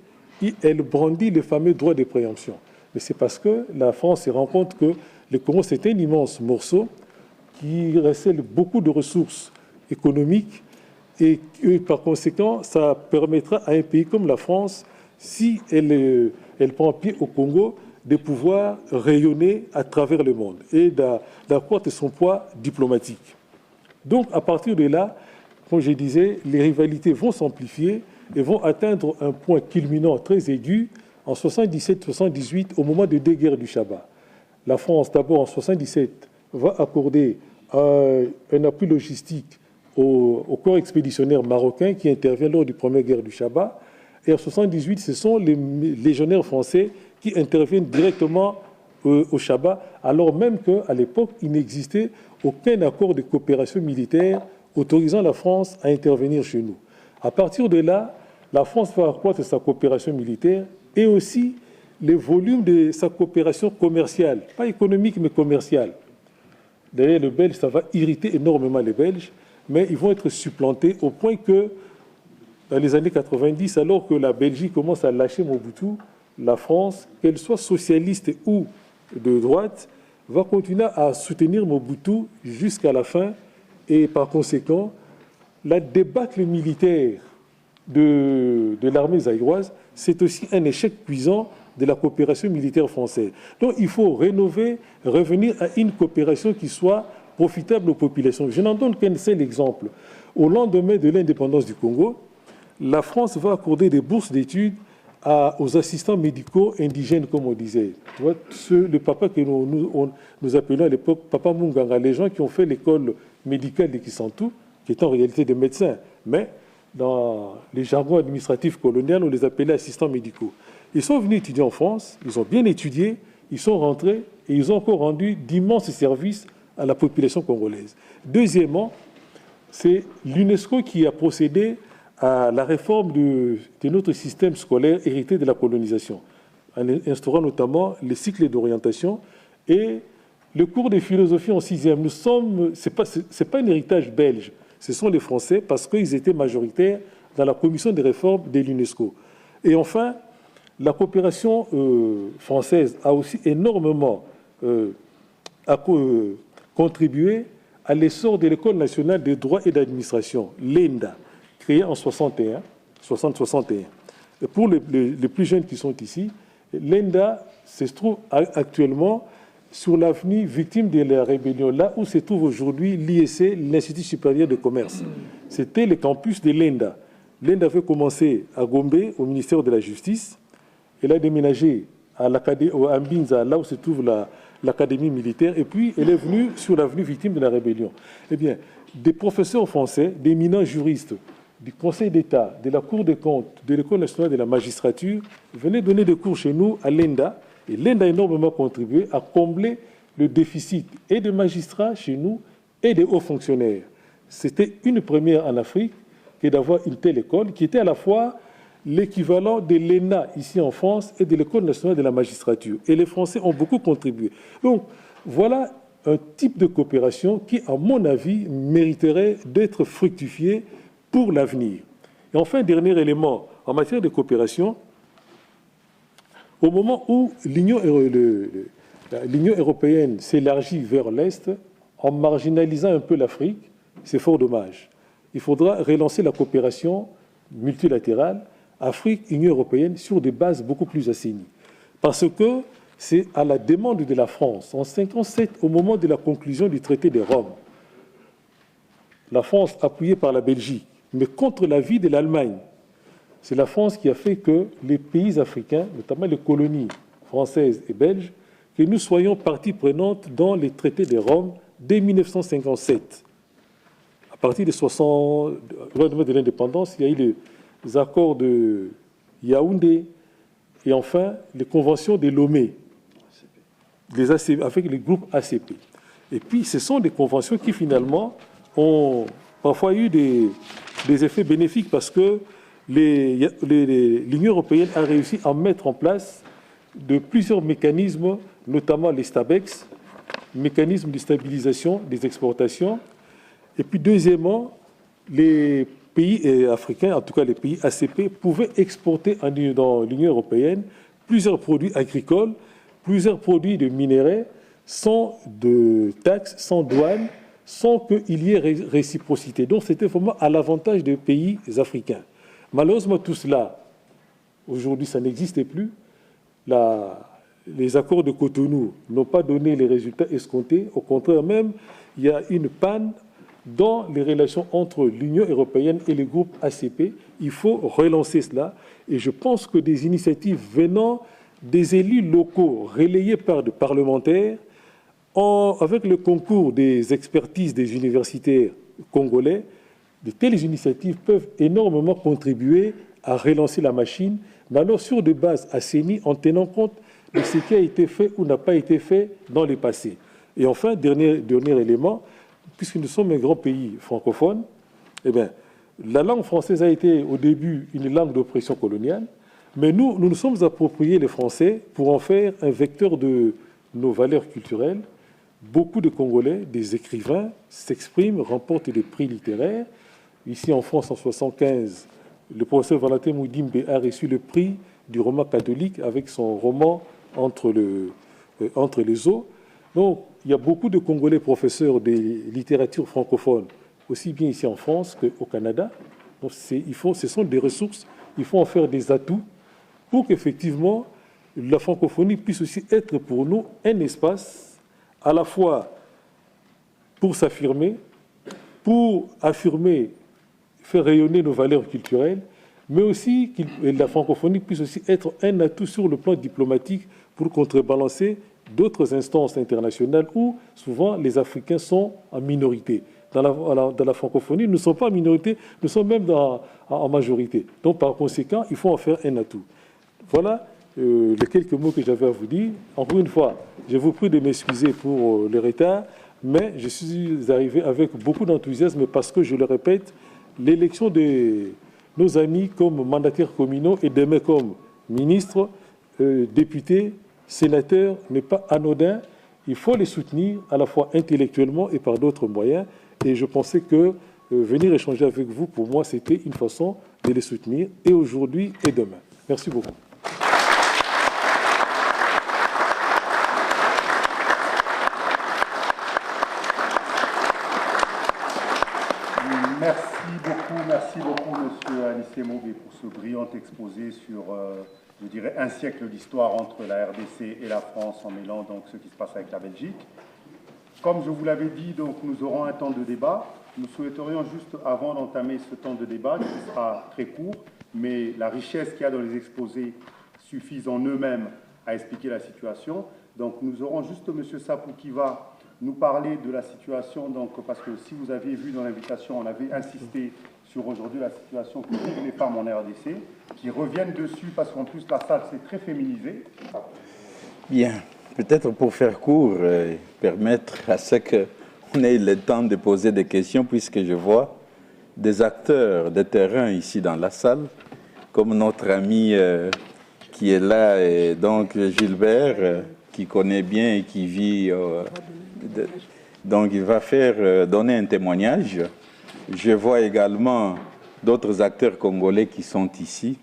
S8: elle brandit le fameux droit de préemption. Mais c'est parce que la France se rend compte que le Congo, c'est un immense morceau qui recèle beaucoup de ressources économiques et par conséquent, ça permettra à un pays comme la France, si elle prend pied au Congo, de pouvoir rayonner à travers le monde et d'accroître son poids diplomatique. Donc, à partir de là, comme je disais, les rivalités vont s'amplifier et vont atteindre un point culminant très aigu en 77-78, au moment des deux guerres du Chabat. La France, d'abord en 77, va accorder un appui logistique au corps expéditionnaire marocain qui intervient lors du première guerre du Chabat. Et en 78, ce sont les légionnaires français qui interviennent directement au Chabat, alors même qu'à l'époque, il n'existait aucun accord de coopération militaire autorisant la France à intervenir chez nous. À partir de là, la France va accroître sa coopération militaire et aussi les volumes de sa coopération commerciale, pas économique mais commerciale. D'ailleurs, les Belges, ça va irriter énormément les Belges, mais ils vont être supplantés au point que, dans les années 90, alors que la Belgique commence à lâcher Mobutu, la France, qu'elle soit socialiste ou de droite, va continuer à soutenir Mobutu jusqu'à la fin. Et par conséquent, la débâcle militaire de l'armée zaïroise, c'est aussi un échec cuisant de la coopération militaire française. Donc il faut revenir à une coopération qui soit profitable aux populations. Je n'en donne qu'un seul exemple. Au lendemain de l'indépendance du Congo, la France va accorder des bourses d'études aux assistants médicaux indigènes, comme on disait. Tu vois, le papa que nous appelions à l'époque Papa Munganga, les gens qui ont fait l'école médicale de Kisantu, qui étaient en réalité des médecins, mais dans les jargons administratifs coloniaux, on les appelait assistants médicaux. Ils sont venus étudier en France, ils ont bien étudié, ils sont rentrés et ils ont encore rendu d'immenses services à la population congolaise. Deuxièmement, c'est l'UNESCO qui a procédé à la réforme de notre système scolaire hérité de la colonisation, en instaurant notamment les cycles d'orientation et le cours de philosophie en 6e. Ce n'est pas un héritage belge, ce sont les Français parce qu'ils étaient majoritaires dans la commission des réformes de l'UNESCO. Et enfin, la coopération française a aussi énormément contribué à l'essor de l'École nationale des droits et d'administration, l'ENDA, créée en 60-61. Et pour les plus jeunes qui sont ici, l'ENDA se trouve actuellement sur l'avenue victime de la rébellion, là où se trouve aujourd'hui l'IEC, l'Institut supérieur de commerce. C'était le campus de l'ENDA. L'ENDA avait commencé à Gombe, au ministère de la Justice. Elle a déménagé à Mbinza, là où se trouve l'académie militaire, et puis elle est venue sur l'avenue victime de la rébellion. Eh bien, des professeurs français, d'éminents juristes, du Conseil d'État, de la Cour des comptes, de l'École nationale de la magistrature, venaient donner des cours chez nous à l'ENDA, et l'ENDA a énormément contribué à combler le déficit et de magistrats chez nous et des hauts fonctionnaires. C'était une première en Afrique que d'avoir une telle école qui était à la fois l'équivalent de l'ENA ici en France et de l'École nationale de la magistrature. Et les Français ont beaucoup contribué. Donc, voilà un type de coopération qui, à mon avis, mériterait d'être fructifié pour l'avenir. Et enfin, dernier élément, en matière de coopération, Au moment où l'Union européenne s'élargit vers l'Est, en marginalisant un peu l'Afrique, c'est fort dommage. Il faudra relancer la coopération multilatérale Afrique-Union européenne sur des bases beaucoup plus assainies. Parce que c'est à la demande de la France, en 1957, au moment de la conclusion du traité de Rome, la France appuyée par la Belgique, mais contre l'avis de l'Allemagne. C'est la France qui a fait que les pays africains, notamment les colonies françaises et belges, que nous soyons partie prenante dans les traités de Rome dès 1957. À partir de 60, de l'indépendance, il y a eu les accords de Yaoundé et enfin les conventions de Lomé, avec les groupes ACP. Et puis, ce sont des conventions qui finalement ont parfois eu des effets bénéfiques parce que l'Union européenne a réussi à mettre en place de plusieurs mécanismes, notamment les STABEX, mécanismes de stabilisation des exportations. Et puis deuxièmement, les pays africains, en tout cas les pays ACP, pouvaient exporter dans l'Union européenne plusieurs produits agricoles, plusieurs produits de minerais, sans de taxes, sans douane, sans qu'il y ait réciprocité. Donc c'était vraiment à l'avantage des pays africains. Malheureusement, tout cela, aujourd'hui, ça n'existait plus. Les accords de Cotonou n'ont pas donné les résultats escomptés. Au contraire, même, il y a une panne dans les relations entre l'Union européenne et les groupes ACP. Il faut relancer cela. Et je pense que des initiatives venant des élus locaux, relayées par des parlementaires, avec le concours des expertises des universitaires congolais, de telles initiatives peuvent énormément contribuer à relancer la machine, mais alors sur des bases assainies en tenant compte de ce qui a été fait ou n'a pas été fait dans le passé. Et enfin, dernier élément, puisque nous sommes un grand pays francophone, eh bien, la langue française a été au début une langue d'oppression coloniale, mais nous nous sommes appropriés les Français pour en faire un vecteur de nos valeurs culturelles. Beaucoup de Congolais, des écrivains, s'expriment, remportent des prix littéraires. Ici en France, en 1975, le professeur Valentin Moudimbe a reçu le prix du roman catholique avec son roman Entre les eaux. Donc, il y a beaucoup de Congolais professeurs de littérature francophone, aussi bien ici en France qu'au Canada. Donc, ce sont des ressources, il faut en faire des atouts pour qu'effectivement la francophonie puisse aussi être pour nous un espace à la fois pour s'affirmer, pour affirmer, faire rayonner nos valeurs culturelles, mais aussi que la francophonie puisse aussi être un atout sur le plan diplomatique pour contrebalancer d'autres instances internationales où souvent les Africains sont en minorité. Dans la francophonie, nous ne sommes pas en minorité, nous sommes même en majorité. Donc par conséquent, il faut en faire un atout. Voilà les quelques mots que j'avais à vous dire. Encore une fois, je vous prie de m'excuser pour le retard, mais je suis arrivé avec beaucoup d'enthousiasme parce que, je le répète, l'élection de nos amis comme mandataires communaux et demain comme ministres, députés, sénateurs n'est pas anodin. Il faut les soutenir à la fois intellectuellement et par d'autres moyens. Et je pensais que venir échanger avec vous, pour moi, c'était une façon de les soutenir, et aujourd'hui et demain. Merci beaucoup.
S6: Merci beaucoup, Monsieur Anissé Maubé, pour ce brillant exposé sur, je dirais, un siècle d'histoire entre la RDC et la France, en mêlant donc ce qui se passe avec la Belgique. Comme je vous l'avais dit, donc, nous aurons un temps de débat. Nous souhaiterions juste, avant d'entamer ce temps de débat, qui sera très court, mais la richesse qu'il y a dans les exposés suffisent en eux-mêmes à expliquer la situation. Donc nous aurons juste M. Sapou qui va nous parler de la situation, donc, parce que si vous aviez vu dans l'invitation, on avait insisté sur aujourd'hui la situation que vivent les femmes en RDC, qui reviennent dessus parce qu'en plus la salle s'est très féminisée.
S1: Bien, peut-être pour faire court, permettre à ce qu'on ait le temps de poser des questions, puisque je vois des acteurs de terrain ici dans la salle, comme notre ami qui est là, et donc Gilbert, qui connaît bien et qui vit... donc il va donner un témoignage. Je vois également d'autres acteurs congolais qui sont ici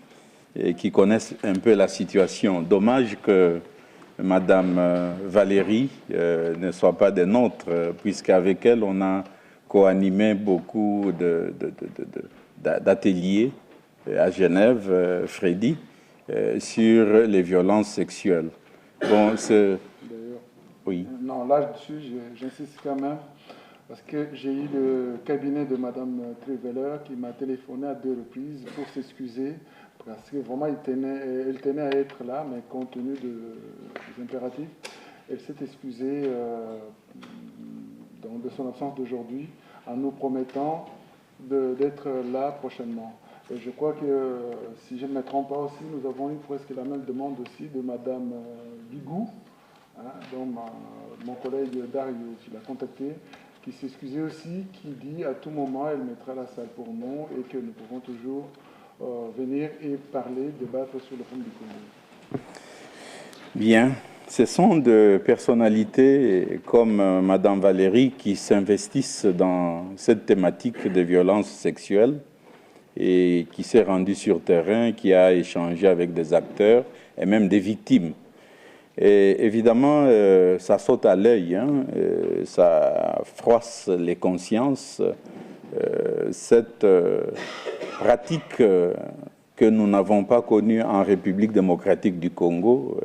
S1: et qui connaissent un peu la situation. Dommage que Madame Valérie ne soit pas des nôtres, puisqu'avec elle, on a co-animé beaucoup d'ateliers à Genève, Freddy, sur les violences sexuelles. Bon, c'est... Oui.
S3: Non, là-dessus, j'insiste quand même, parce que j'ai eu le cabinet de Madame Treveller qui m'a téléphoné à 2 reprises pour s'excuser, parce que vraiment, elle tenait à être là, mais compte tenu des impératifs, elle s'est excusée de son absence d'aujourd'hui, en nous promettant d'être là prochainement. Et je crois que, si je ne me trompe pas aussi, nous avons eu presque la même demande aussi de Madame Bigou, donc mon collègue Dario qui l'a contacté, qui s'excusait aussi, qui dit à tout moment elle mettra la salle pour nous et que nous pouvons toujours venir et parler, débattre sur le fond du Congo.
S1: Bien, ce sont des personnalités comme Madame Valérie qui s'investissent dans cette thématique de violences sexuelles et qui s'est rendue sur terrain, qui a échangé avec des acteurs et même des victimes. Et évidemment, ça saute à l'œil, ça froisse les consciences. Cette pratique que nous n'avons pas connue en République démocratique du Congo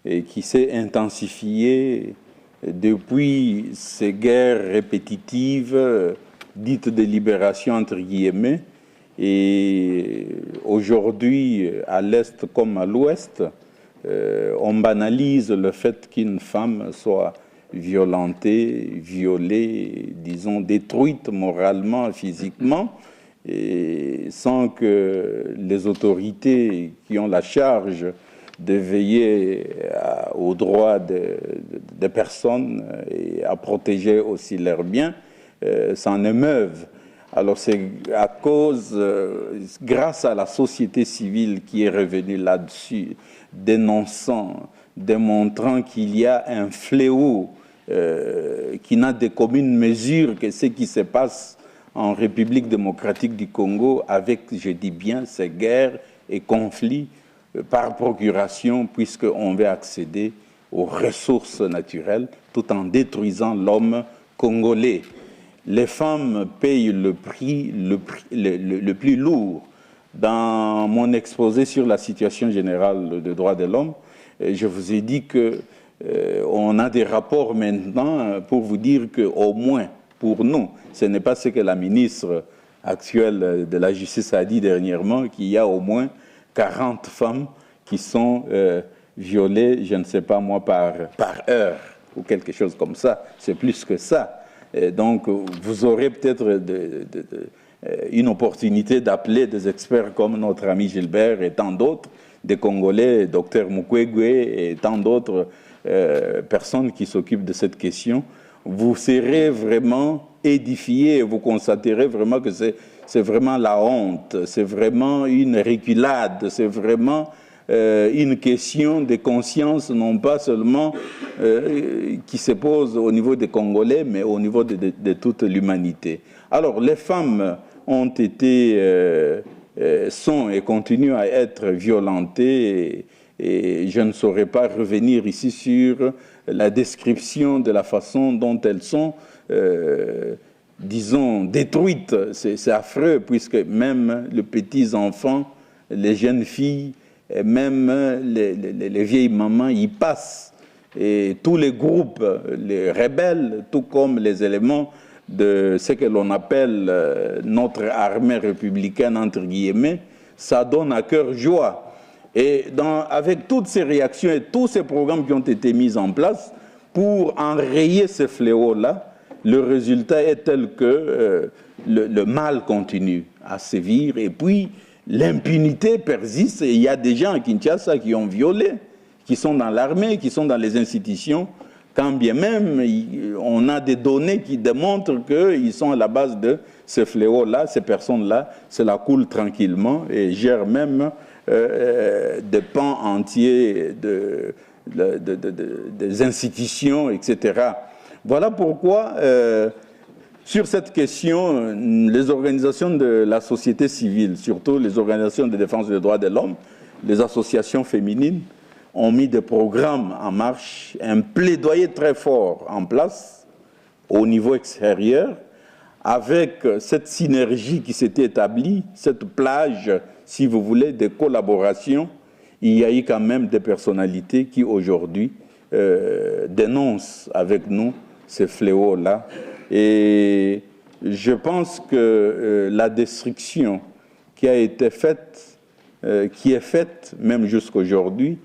S1: et qui s'est intensifiée depuis ces guerres répétitives, dites de libération entre guillemets, et aujourd'hui, à l'Est comme à l'Ouest, on banalise le fait qu'une femme soit violentée, violée, disons, détruite moralement, physiquement, et sans que les autorités qui ont la charge de veiller aux droits des personnes et à protéger aussi leurs biens s'en émeuvent. Alors c'est à cause, grâce à la société civile qui est revenue là-dessus, dénonçant, démontrant qu'il y a un fléau qui n'a de commune mesure que ce qui se passe en République démocratique du Congo avec, je dis bien, ces guerres et conflits par procuration, puisqu'on veut accéder aux ressources naturelles tout en détruisant l'homme congolais. Les femmes payent le prix le plus lourd. Dans mon exposé sur la situation générale des droits de l'homme, je vous ai dit qu'on a des rapports maintenant pour vous dire qu'au moins, pour nous, ce n'est pas ce que la ministre actuelle de la Justice a dit dernièrement, qu'il y a au moins 40 femmes qui sont violées, je ne sais pas moi, par heure ou quelque chose comme ça. C'est plus que ça. Et donc, vous aurez peut-être une opportunité d'appeler des experts comme notre ami Gilbert et tant d'autres, des Congolais, Dr Mukwege et tant d'autres personnes qui s'occupent de cette question. Vous serez vraiment édifiés et vous constaterez vraiment que c'est vraiment la honte, c'est vraiment une reculade, c'est vraiment une question de conscience, non pas seulement qui se pose au niveau des Congolais, mais au niveau de toute l'humanité. Alors, les femmes ont été, sont et continuent à être violentées, et je ne saurais pas revenir ici sur la description de la façon dont elles sont, disons, détruites. C'est affreux, puisque même les petits enfants, les jeunes filles, et même les vieilles mamans y passent. Et tous les groupes, les rebelles, tout comme les éléments de ce que l'on appelle notre armée républicaine, entre guillemets, ça donne à cœur joie. Et avec toutes ces réactions et tous ces programmes qui ont été mis en place pour enrayer ce fléau-là, le résultat est tel que le mal continue à sévir et puis l'impunité persiste. Et il y a des gens à Kinshasa qui ont violé, qui sont dans l'armée, qui sont dans les institutions, quand bien même on a des données qui démontrent qu'ils sont à la base de ce fléau-là, ces personnes-là, cela coule tranquillement et gèrent même des pans entiers des institutions, etc. Voilà pourquoi Sur cette question, les organisations de la société civile, surtout les organisations de défense des droits de l'homme, les associations féminines, ont mis des programmes en marche, un plaidoyer très fort en place au niveau extérieur, avec cette synergie qui s'était établie, cette plage, si vous voulez, de collaboration. Il y a eu quand même des personnalités qui aujourd'hui dénoncent avec nous ces fléaux-là. Et je pense que la destruction qui a été faite, qui est faite même jusqu'aujourd'hui,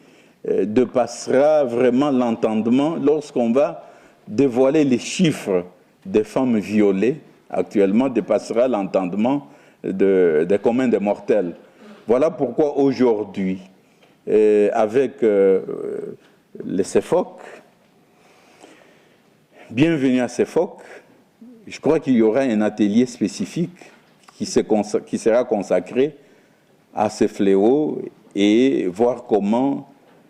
S1: dépassera vraiment l'entendement lorsqu'on va dévoiler les chiffres des femmes violées, actuellement dépassera l'entendement des communs des mortels. Voilà pourquoi aujourd'hui, avec les CEFOC, bienvenue à CEFOC, je crois qu'il y aura un atelier spécifique qui sera consacré à ces fléaux et voir comment,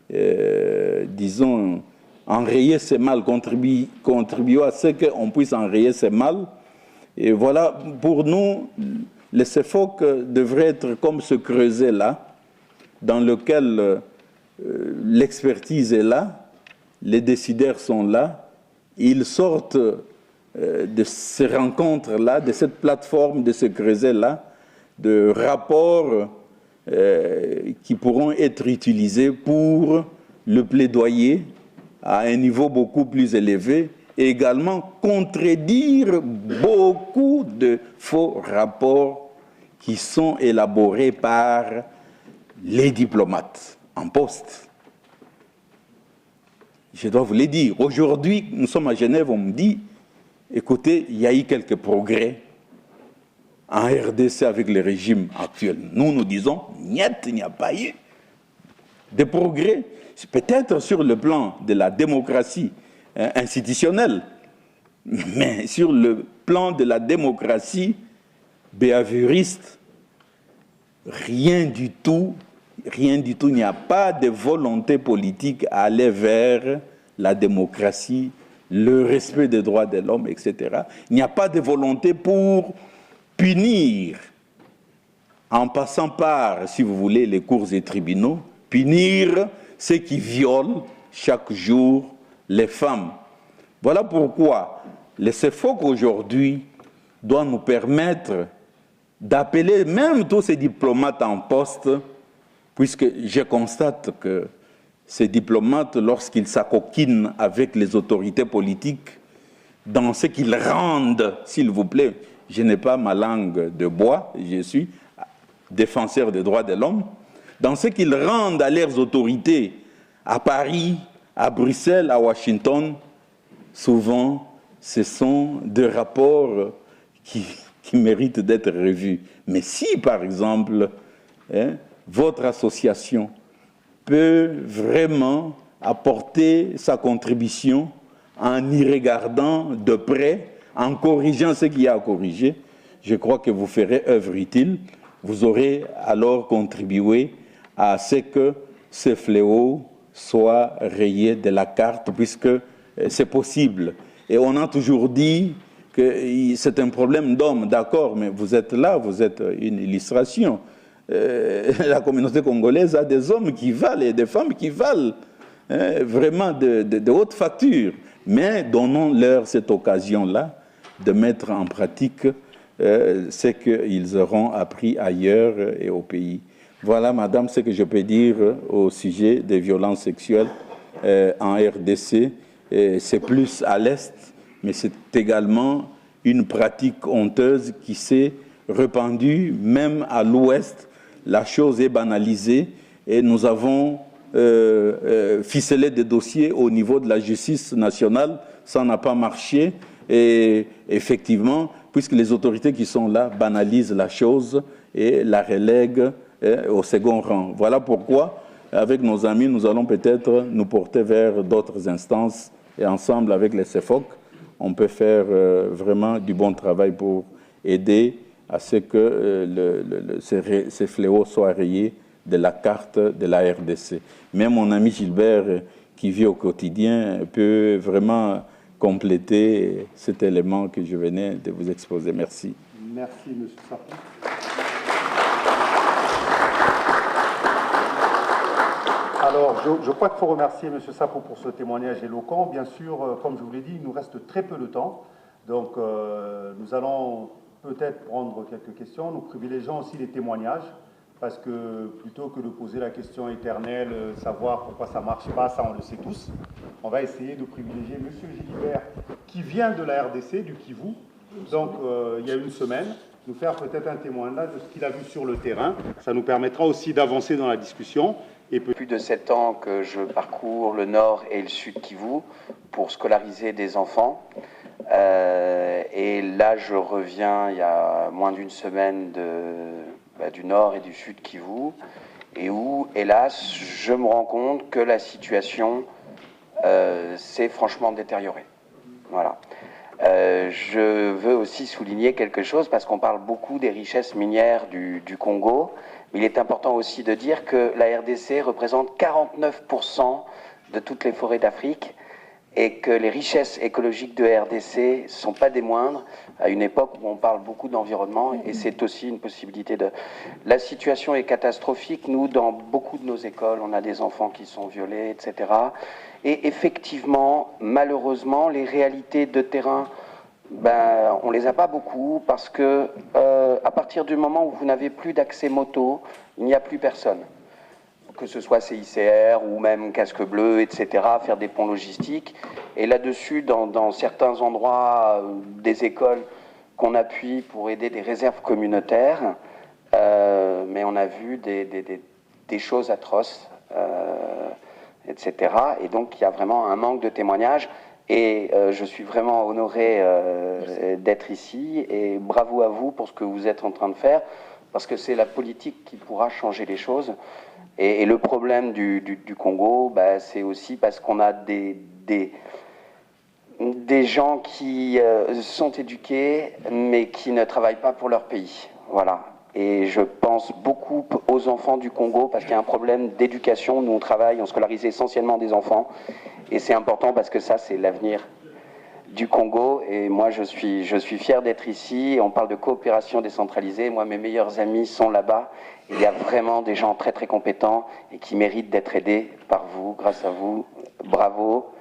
S1: disons, enrayer ces mal, contribuer à ce qu'on puisse enrayer ces mal. Et voilà, pour nous, les CEFOC devraient être comme ce creuset-là, dans lequel l'expertise est là, les décideurs sont là, ils sortent de ces rencontres-là, de cette plateforme, de ce creuset-là, de rapports qui pourront être utilisés pour le plaidoyer à un niveau beaucoup plus élevé et également contredire beaucoup de faux rapports qui sont élaborés par les diplomates en poste. Je dois vous le dire. Aujourd'hui, nous sommes à Genève, on me dit, écoutez, il y a eu quelques progrès en RDC avec le régime actuel. Nous disons, niet, il n'y a pas eu de progrès. Peut-être sur le plan de la démocratie institutionnelle, mais sur le plan de la démocratie behavioriste, rien du tout, il n'y a pas de volonté politique à aller vers la démocratie, le respect des droits de l'homme, etc. Il n'y a pas de volonté pour punir, en passant par, si vous voulez, les cours et tribunaux, punir ceux qui violent chaque jour les femmes. Voilà pourquoi le CEFOC aujourd'hui doit nous permettre d'appeler même tous ces diplomates en poste, puisque je constate que ces diplomates, lorsqu'ils s'acoquinent avec les autorités politiques, dans ce qu'ils rendent, s'il vous plaît, je n'ai pas ma langue de bois, je suis défenseur des droits de l'homme, dans ce qu'ils rendent à leurs autorités, à Paris, à Bruxelles, à Washington, souvent, ce sont des rapports qui méritent d'être revus. Mais si, par exemple, votre association peut vraiment apporter sa contribution en y regardant de près, en corrigeant ce qu'il y a à corriger, je crois que vous ferez œuvre utile. Vous aurez alors contribué à ce que ce fléau soit rayé de la carte, puisque c'est possible. Et on a toujours dit que c'est un problème d'hommes, d'accord, mais vous êtes là, vous êtes une illustration. La communauté congolaise a des hommes qui valent et des femmes qui valent vraiment de haute facture. Mais donnons-leur cette occasion-là de mettre en pratique ce qu'ils auront appris ailleurs et au pays. Voilà, madame, ce que je peux dire au sujet des violences sexuelles en RDC. C'est plus à l'Est, mais c'est également une pratique honteuse qui s'est répandue même à l'Ouest. La chose est banalisée et nous avons ficelé des dossiers au niveau de la justice nationale. Ça n'a pas marché et effectivement, puisque les autorités qui sont là banalisent la chose et la relèguent au second rang. Voilà pourquoi, avec nos amis, nous allons peut-être nous porter vers d'autres instances et ensemble avec les CEFOC, on peut faire vraiment du bon travail pour aider à ce que ces fléaux soient rayés de la carte de la RDC. Même mon ami Gilbert, qui vit au quotidien, peut vraiment compléter cet élément que je venais de vous exposer. Merci.
S6: Merci, M. Sapou. Alors, je crois qu'il faut remercier M. Sapou pour ce témoignage éloquent. Bien sûr, comme je vous l'ai dit, il nous reste très peu de temps. Donc, nous allons peut-être prendre quelques questions. Nous privilégions aussi les témoignages, parce que plutôt que de poser la question éternelle, savoir pourquoi ça ne marche pas, ça on le sait tous, on va essayer de privilégier M. Gilbert, qui vient de la RDC, du Kivu, donc il y a une semaine, nous faire peut-être un témoignage de ce qu'il a vu sur le terrain. Ça nous permettra aussi d'avancer dans la discussion. Et
S9: plus de 7 ans que je parcours le nord et le sud Kivu pour scolariser des enfants. Et là, je reviens il y a moins d'une semaine du nord et du sud Kivu, et où, hélas, je me rends compte que la situation s'est franchement détériorée. Voilà. Je veux aussi souligner quelque chose, parce qu'on parle beaucoup des richesses minières du Congo, mais il est important aussi de dire que la RDC représente 49% de toutes les forêts d'Afrique, et que les richesses écologiques de RDC ne sont pas des moindres, à une époque où on parle beaucoup d'environnement, et c'est aussi une possibilité de... La situation est catastrophique. Nous, dans beaucoup de nos écoles, on a des enfants qui sont violés, etc. Et effectivement, malheureusement, les réalités de terrain, on les a pas beaucoup, parce que à partir du moment où vous n'avez plus d'accès moto, il n'y a plus personne. Que ce soit CICR ou même Casque Bleu, etc., faire des ponts logistiques. Et là-dessus, dans certains endroits des écoles qu'on appuie pour aider des réserves communautaires, mais on a vu des choses atroces, etc. Et donc, il y a vraiment un manque de témoignages. Et je suis vraiment honoré d'être ici. Et bravo à vous pour ce que vous êtes en train de faire, parce que c'est la politique qui pourra changer les choses. Et le problème du Congo, c'est aussi parce qu'on a des gens qui sont éduqués, mais qui ne travaillent pas pour leur pays. Voilà. Et je pense beaucoup aux enfants du Congo, parce qu'il y a un problème d'éducation. Nous, on travaille, on scolarise essentiellement des enfants. Et c'est important, parce que ça, c'est l'avenir du Congo. Et moi, je suis fier d'être ici. On parle de coopération décentralisée. Moi, mes meilleurs amis sont là-bas. Il y a vraiment des gens très très compétents et qui méritent d'être aidés par vous, grâce à vous. Bravo.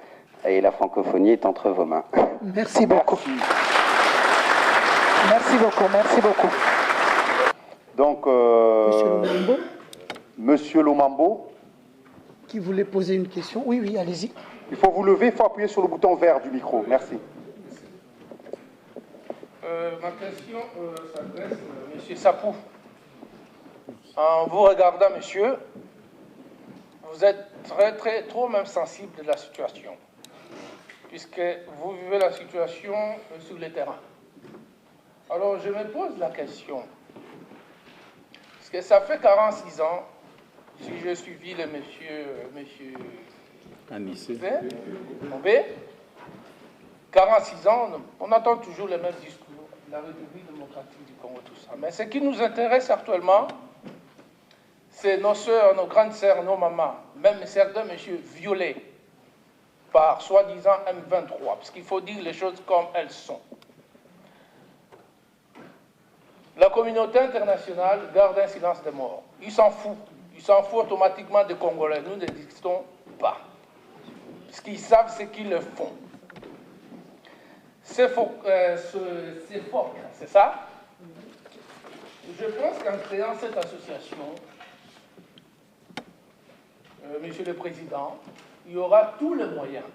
S9: Et la francophonie est entre vos mains.
S7: Merci beaucoup. Merci beaucoup, merci beaucoup.
S6: Donc, Monsieur Lomambo.
S7: Qui voulait poser une question? Oui, oui, allez-y.
S6: Il faut vous lever, il faut appuyer sur le bouton vert du micro. Merci.
S10: Ma question s'adresse à M. Sapou. En vous regardant, monsieur, vous êtes trop même sensible de la situation, puisque vous vivez la situation sur le terrain. Alors, je me pose la question, parce que ça fait 46 ans, si j'ai suivi le monsieur
S1: Anissé.
S10: 46 ans, on entend toujours les mêmes discours, la République démocratique du Congo, tout ça. Mais ce qui nous intéresse actuellement, c'est nos sœurs, nos grandes sœurs, nos mamans, même certains messieurs violés par soi-disant M23, parce qu'il faut dire les choses comme elles sont. La communauté internationale garde un silence de mort. Ils s'en foutent. Ils s'en foutent automatiquement des Congolais. Nous n'existons pas. Ce qu'ils savent, c'est qu'ils le font. C'est fort, c'est ça? Je pense qu'en créant cette association, Monsieur le Président, il y aura tous les moyens.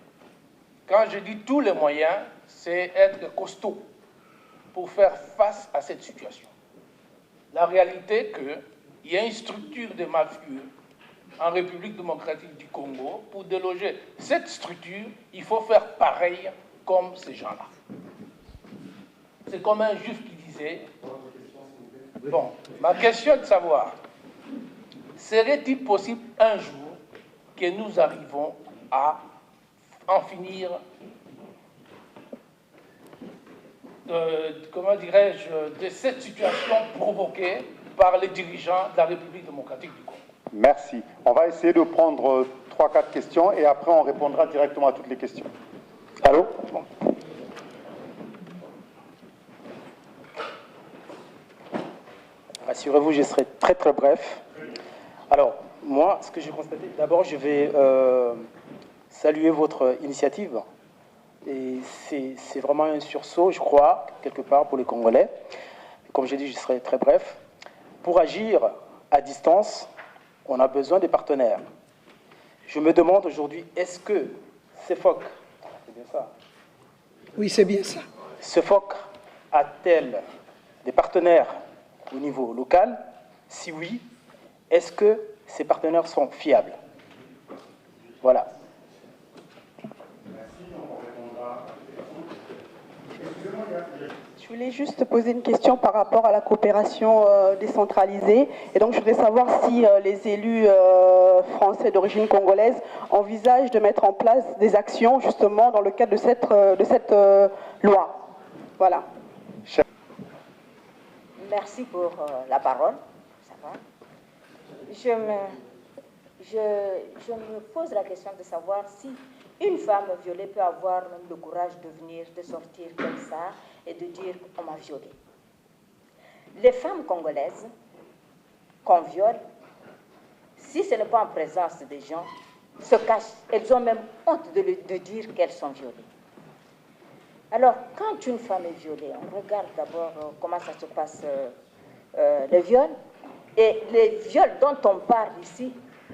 S10: Quand je dis tous les moyens, c'est être costaud pour faire face à cette situation. La réalité est qu'il y a une structure de mafieux en République démocratique du Congo. Pour déloger cette structure, il faut faire pareil comme ces gens-là. C'est comme un juif qui disait... Bon, ma question est de savoir, serait-il possible un jour que nous arrivons à en finir, comment dirais-je, de cette situation provoquée par les dirigeants de la République démocratique du Congo?
S6: Merci. On va essayer de prendre 3-4 questions et après on répondra directement à toutes les questions. Allô? Bon.
S11: Assurez-vous, je serai très très bref. Alors, moi, ce que j'ai constaté, d'abord, je vais saluer votre initiative. Et c'est vraiment un sursaut, je crois, quelque part pour les Congolais. Comme j'ai dit, je serai très bref. Pour agir à distance, on a besoin des partenaires. Je me demande aujourd'hui, est-ce que CEFOC, c'est bien ça?
S12: Oui, c'est bien ça.
S11: CEFOC a-t-elle des partenaires au niveau local? Si oui, est-ce que ces partenaires sont fiables? Voilà.
S7: Je voulais juste poser une question par rapport à la coopération décentralisée. Et donc, je voudrais savoir si les élus français d'origine congolaise envisagent de mettre en place des actions, justement, dans le cadre de cette loi. Voilà.
S13: Merci pour la parole. Ça va. Je me pose la question de savoir si une femme violée peut avoir même le courage de venir, de sortir comme ça et de dire on m'a violée. Les femmes congolaises qu'on viole, si ce n'est pas en présence des gens, se cachent. Elles ont même honte de dire qu'elles sont violées. Alors, quand une femme est violée, on regarde d'abord comment ça se passe, les viols. Et les viols dont on parle ici,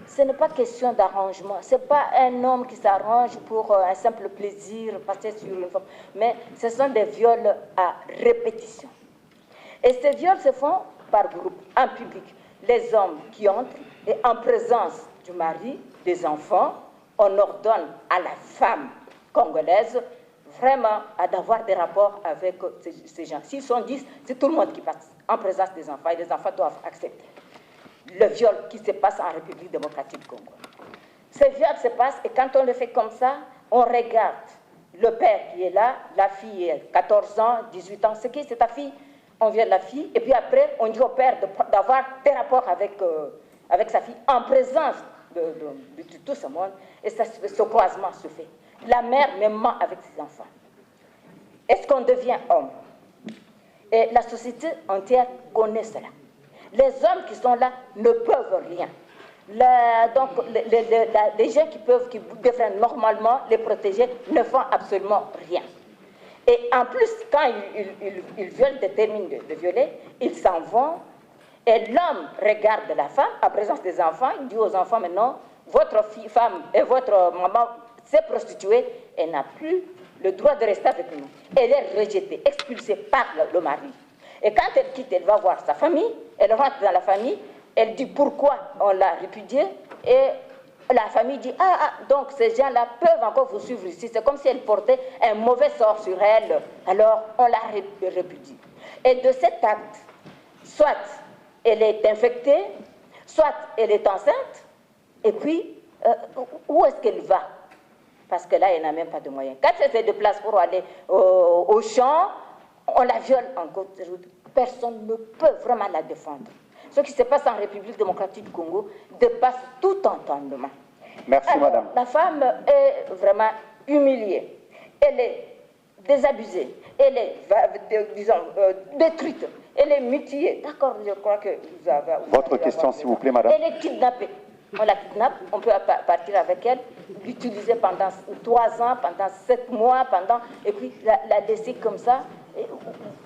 S13: ce n'est pas question d'arrangement. Ce n'est pas un homme qui s'arrange pour un simple plaisir, passer sur une femme. Mais ce sont des viols à répétition. Et ces viols se font par groupe, en public. Les hommes qui entrent et en présence du mari, des enfants, on ordonne à la femme congolaise vraiment d'avoir des rapports avec ces gens. S'ils sont 10, c'est tout le monde qui passe en présence des enfants et les enfants doivent accepter le viol qui se passe en République démocratique du Congo. Ce viol se passe et quand on le fait comme ça, on regarde le père qui est là, la fille est 14 ans, 18 ans, c'est qui c'est ta fille? On viole la fille et puis après on dit au père d'avoir des rapports avec sa fille en présence de tout ce monde et ça, ce croisement se fait. La mère même ment avec ses enfants. Est-ce qu'on devient homme? Et la société entière connaît cela. Les hommes qui sont là ne peuvent rien. Donc, les gens qui devraient normalement les protéger ne font absolument rien. Et en plus, quand ils violent, déterminent de violer, ils s'en vont. Et l'homme regarde la femme en présence des enfants. Il dit aux enfants maintenant, votre femme et votre maman s'est prostituée, elle n'a plus le droit de rester avec nous. Elle est rejetée, expulsée par le mari. Et quand elle quitte, elle va voir sa famille, elle rentre dans la famille, elle dit pourquoi on l'a répudiée, et la famille dit donc ces gens-là peuvent encore vous suivre ici. C'est comme si elle portait un mauvais sort sur elle, alors on la répudie. Et de cet acte, soit elle est infectée, soit elle est enceinte, et puis où est-ce qu'elle va? Parce que là, elle n'a même pas de moyens. Quand elle se déplace pour aller au champ, on la viole en côte de route. Personne ne peut vraiment la défendre. Ce qui se passe en République démocratique du Congo dépasse tout entendement.
S6: Merci, alors, madame.
S13: La femme est vraiment humiliée. Elle est désabusée. Elle est, détruite. Elle est mutilée. D'accord, je crois que vous avez...
S6: Votre question, s'il vous plaît, madame.
S13: Elle est kidnappée. On la kidnappe, on peut partir avec elle, l'utiliser pendant 3 ans, pendant 7 mois, et puis la laisser comme ça, et,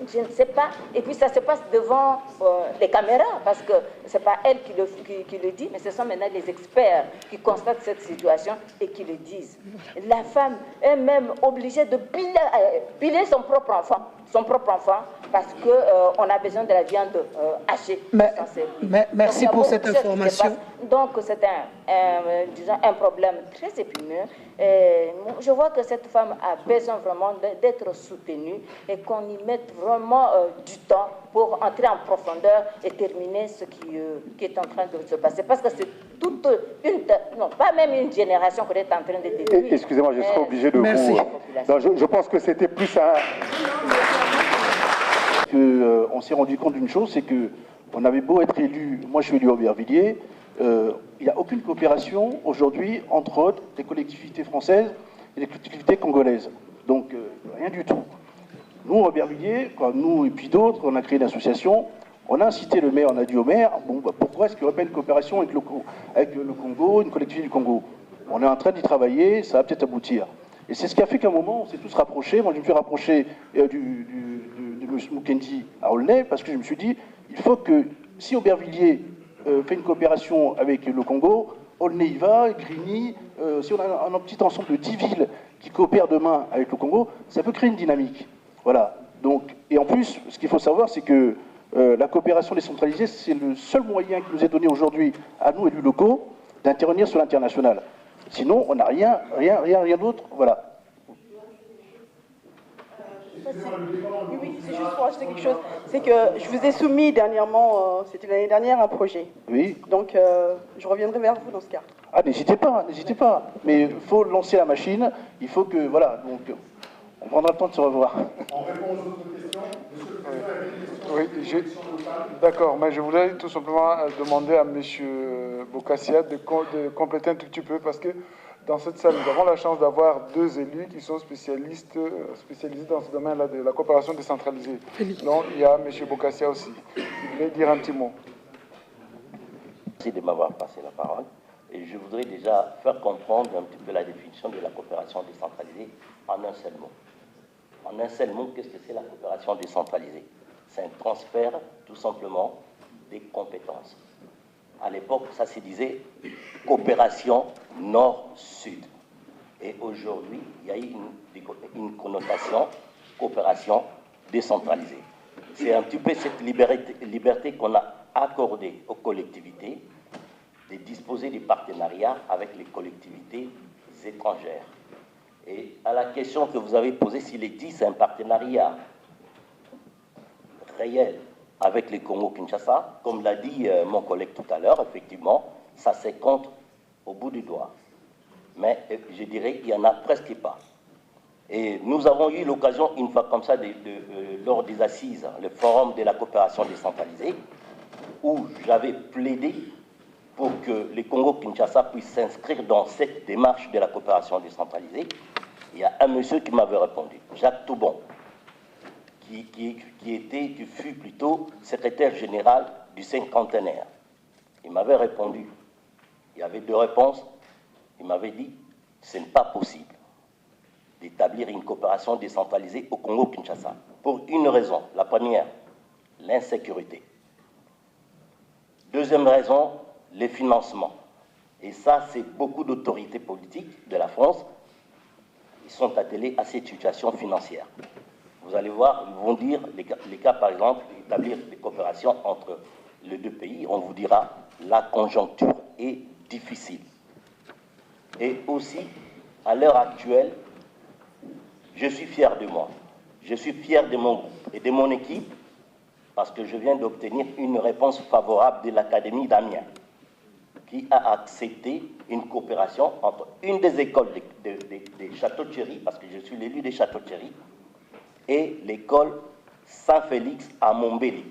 S13: je ne sais pas. Et puis ça se passe devant les caméras, parce que ce n'est pas elle qui le dit, mais ce sont maintenant les experts qui constatent cette situation et qui le disent. La femme est même obligée de piler son propre enfant, parce qu'on a besoin de la viande hachée.
S12: Merci pour cette information.
S13: Donc c'est un problème très épineux. Je vois que cette femme a besoin vraiment d'être soutenue et qu'on y mette vraiment du temps pour entrer en profondeur et terminer ce qui est en train de se passer. Parce que c'est toute non, pas même une génération qu'on est en train de détruire.
S6: Excusez-moi, je serai obligé de vous... Non, je pense que c'était plus un...
S14: On s'est rendu compte d'une chose, c'est qu'on avait beau être élu, moi je suis élu à Aubervilliers, il n'y a aucune coopération aujourd'hui entre les collectivités françaises et les collectivités congolaises. Donc rien du tout. Nous, à Aubervilliers, nous et puis d'autres, on a créé une association, On a incité le maire, on a dit au maire, bon, bah, pourquoi est-ce qu'il n'y aurait pas une coopération avec le Congo, une collectivité du Congo? On est en train d'y travailler, ça va peut-être aboutir. Et c'est ce qui a fait qu'à un moment, on s'est tous rapprochés. Moi, je me suis rapproché de M. Mukendi à Aulnay, parce que je me suis dit, il faut que, si Aubervilliers fait une coopération avec le Congo, Aulnay y va, Grigny, si on a un petit ensemble de 10 villes qui coopèrent demain avec le Congo, ça peut créer une dynamique. Voilà. Donc, et en plus, ce qu'il faut savoir, c'est que la coopération décentralisée, c'est le seul moyen qui nous est donné aujourd'hui, à nous, élus locaux, d'intervenir sur l'international. Sinon, on n'a rien d'autre. Voilà.
S15: Oui, c'est juste pour ajouter quelque chose. C'est que je vous ai soumis dernièrement, c'était l'année dernière, un projet.
S14: Oui.
S15: Donc, je reviendrai vers vous dans ce cas.
S14: Ah, n'hésitez pas, n'hésitez pas. Mais il faut lancer la machine, il faut que, voilà, donc on prendra le temps de se revoir.
S2: On répond aux autres questions. Monsieur le Président,
S3: Oui, d'accord, mais je voulais tout simplement demander à M. Bokassia de compléter un tout petit peu, parce que dans cette salle, nous avons la chance d'avoir deux élus qui sont spécialisés dans ce domaine-là de la coopération décentralisée. Donc, il y a M. Bokassia aussi. Il voulait dire un petit mot.
S16: Merci de m'avoir passé la parole. Et je voudrais déjà faire comprendre un petit peu la définition de la coopération décentralisée en un seul mot. En un seul mot, qu'est-ce que c'est la coopération décentralisée? C'est un transfert, tout simplement, des compétences. À l'époque, ça se disait coopération nord-sud. Et aujourd'hui, il y a une connotation coopération décentralisée. C'est un petit peu cette liberté qu'on a accordée aux collectivités de disposer des partenariats avec les collectivités étrangères. Et à la question que vous avez posée, s'il est dit c'est un partenariat réel avec les Congo-Kinshasa, comme l'a dit mon collègue tout à l'heure, effectivement, ça se compte au bout du doigt. Mais je dirais qu'il n'y en a presque pas. Et nous avons eu l'occasion, une fois comme ça, lors des assises, le forum de la coopération décentralisée, où j'avais plaidé pour que les Congo-Kinshasa puissent s'inscrire dans cette démarche de la coopération décentralisée. Il y a un monsieur qui m'avait répondu, Jacques Toubon, qui fut plutôt secrétaire général du cinquantenaire. Il m'avait répondu, il y avait deux réponses. Il m'avait dit, ce n'est pas possible d'établir une coopération décentralisée au Congo-Kinshasa. Pour une raison. La première, l'insécurité. Deuxième raison, les financements. Et ça, c'est beaucoup d'autorités politiques de la France qui sont attelées à cette situation financière. Vous allez voir, ils vont dire, les cas par exemple, d'établir des coopérations entre les deux pays, on vous dira, la conjoncture est difficile. Et aussi, à l'heure actuelle, je suis fier de moi. Je suis fier de mon groupe et de mon équipe parce que je viens d'obtenir une réponse favorable de l'Académie d'Amiens qui a accepté une coopération entre une des écoles des Château-Thierry, parce que je suis l'élu des Château-Thierry, et l'école Saint-Félix à Montbéliard.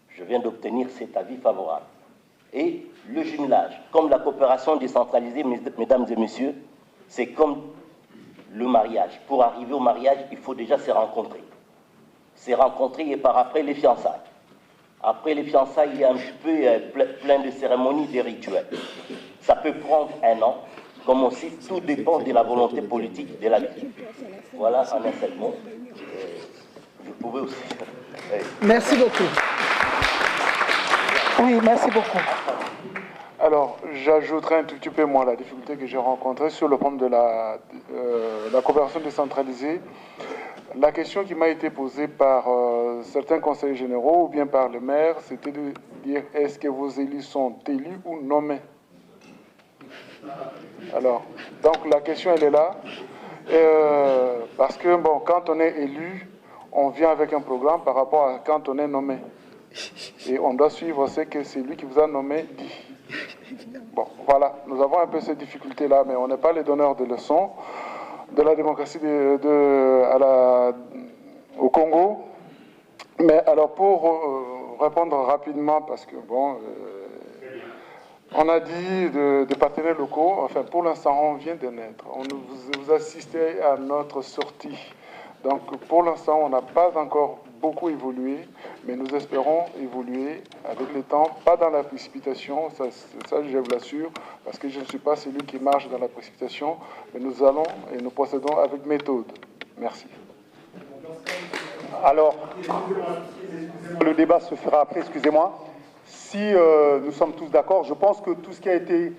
S16: Je viens d'obtenir cet avis favorable. Et le jumelage, comme la coopération décentralisée, mesdames et messieurs, c'est comme le mariage. Pour arriver au mariage, il faut déjà se rencontrer. Se rencontrer et par après les fiançailles. Après les fiançailles, il y a un petit peu plein de cérémonies, de rituels. Ça peut prendre un an, comme aussi tout dépend de la volonté politique de la vie. Voilà en un seul mot. Je pouvais aussi...
S12: Merci beaucoup. Oui, merci beaucoup.
S3: Alors, j'ajouterai un tout petit peu, moi, la difficulté que j'ai rencontrée sur le problème de la coopération décentralisée. La question qui m'a été posée par certains conseillers généraux ou bien par le maire, c'était de dire est-ce que vos élus sont élus ou nommés? Alors, donc la question, elle est là. Parce que, bon, quand on est élu, on vient avec un programme par rapport à quand on est nommé. Et on doit suivre ce que celui qui vous a nommé dit. Bon, voilà, nous avons un peu ces difficultés-là, mais on n'est pas les donneurs de leçons de la démocratie au Congo. Mais alors, pour répondre rapidement, parce que, bon, on a dit des partenaires locaux, enfin, pour l'instant, on vient de naître. Vous assistez à notre sortie. Donc, pour l'instant, on n'a pas encore beaucoup évolué, mais nous espérons évoluer avec le temps, pas dans la précipitation, ça je vous l'assure, parce que je ne suis pas celui qui marche dans la précipitation, mais nous allons et nous procédons avec méthode. Merci.
S6: Alors, le débat se fera après, excusez-moi. Si nous sommes tous d'accord, je pense que tout ce qui a été...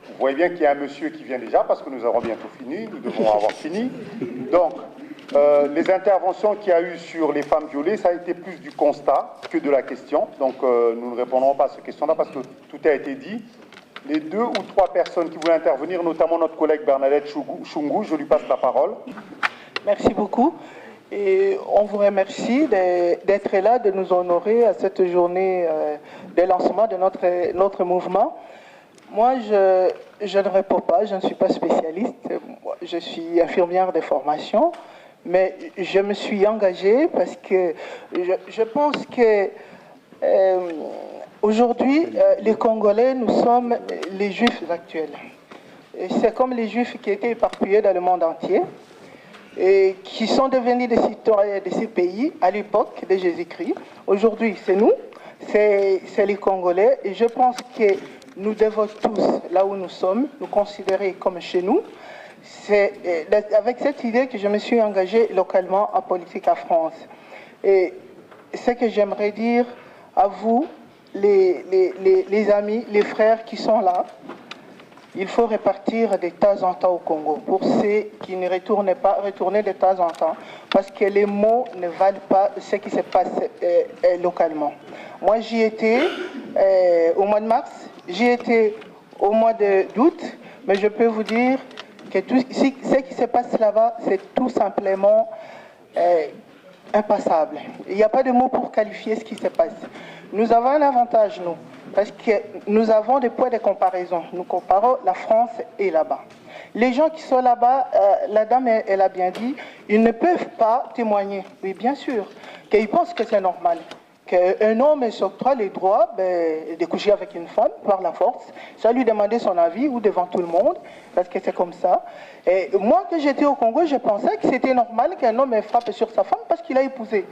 S6: Vous voyez bien qu'il y a un monsieur qui vient déjà, parce que nous avons bientôt fini, nous devons avoir fini. Donc, les interventions qu'il y a eu sur les femmes violées, ça a été plus du constat que de la question. Donc, nous ne répondrons pas à cette question-là, parce que tout a été dit. Les 2 ou 3 personnes qui voulaient intervenir, notamment notre collègue Bernadette Chungu, je lui passe la parole.
S12: Merci beaucoup. Et on vous remercie d'être là, de nous honorer à cette journée de lancement de notre mouvement. Moi, je ne réponds pas, je ne suis pas spécialiste, je suis infirmière de formation, mais je me suis engagée parce que je pense que aujourd'hui, les Congolais, nous sommes les Juifs actuels. C'est comme les Juifs qui étaient éparpillés dans le monde entier et qui sont devenus des citoyens de ces pays à l'époque de Jésus-Christ. Aujourd'hui, c'est nous, c'est les Congolais, et je pense que nous devons tous, là où nous sommes, nous considérer comme chez nous. C'est avec cette idée que je me suis engagé localement en politique à France. Et ce que j'aimerais dire à vous, les amis, les frères qui sont là, il faut repartir de temps en temps au Congo. Pour ceux qui ne retournent pas, retourner de temps en temps, parce que les mots ne valent pas ce qui se passe localement. Moi, j'y étais au mois de mars, j'y étais au mois d'août, mais je peux vous dire que ce qui se passe là-bas, c'est tout simplement impassable. Il n'y a pas de mots pour qualifier ce qui se passe. Nous avons un avantage, nous, parce que nous avons des points de comparaison. Nous comparons la France et là-bas. Les gens qui sont là-bas, la dame, elle a bien dit, ils ne peuvent pas témoigner. Oui, bien sûr, qu'ils pensent que c'est normal. Qu'un homme s'octroie les droits de coucher avec une femme par la force, ça lui demander son avis ou devant tout le monde, parce que c'est comme ça. Et moi, quand j'étais au Congo, je pensais que c'était normal qu'un homme frappe sur sa femme parce qu'il a épousé.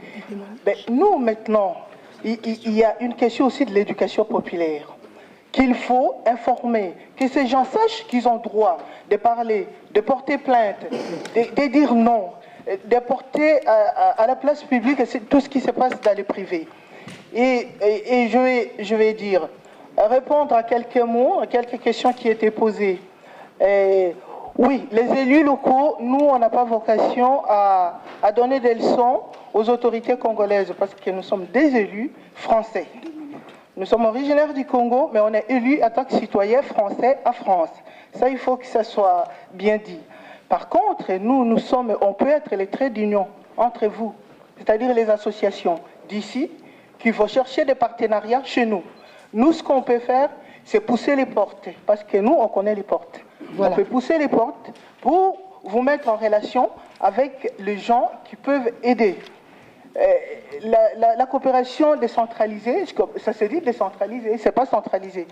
S12: Mais nous, maintenant, il y a une question aussi de l'éducation populaire, qu'il faut informer, que ces gens sachent qu'ils ont droit de parler, de porter plainte, de dire non, de porter à la place publique tout ce qui se passe dans le privé. Et je vais dire, répondre à quelques mots, à quelques questions qui étaient posées. Oui, les élus locaux, nous, on n'a pas vocation à donner des leçons aux autorités congolaises parce que nous sommes des élus français. Nous sommes originaires du Congo, mais on est élus en tant que citoyens français à France. Ça, il faut que ça soit bien dit. Par contre, nous sommes, on peut être les traits d'union entre vous, c'est-à-dire les associations d'ici, qui vont chercher des partenariats chez nous. Nous, ce qu'on peut faire, c'est pousser les portes, parce que nous, on connaît les portes. Voilà. On peut pousser les portes pour vous mettre en relation avec les gens qui peuvent aider. La coopération décentralisée, ça se dit décentralisé, c'est pas centralisé.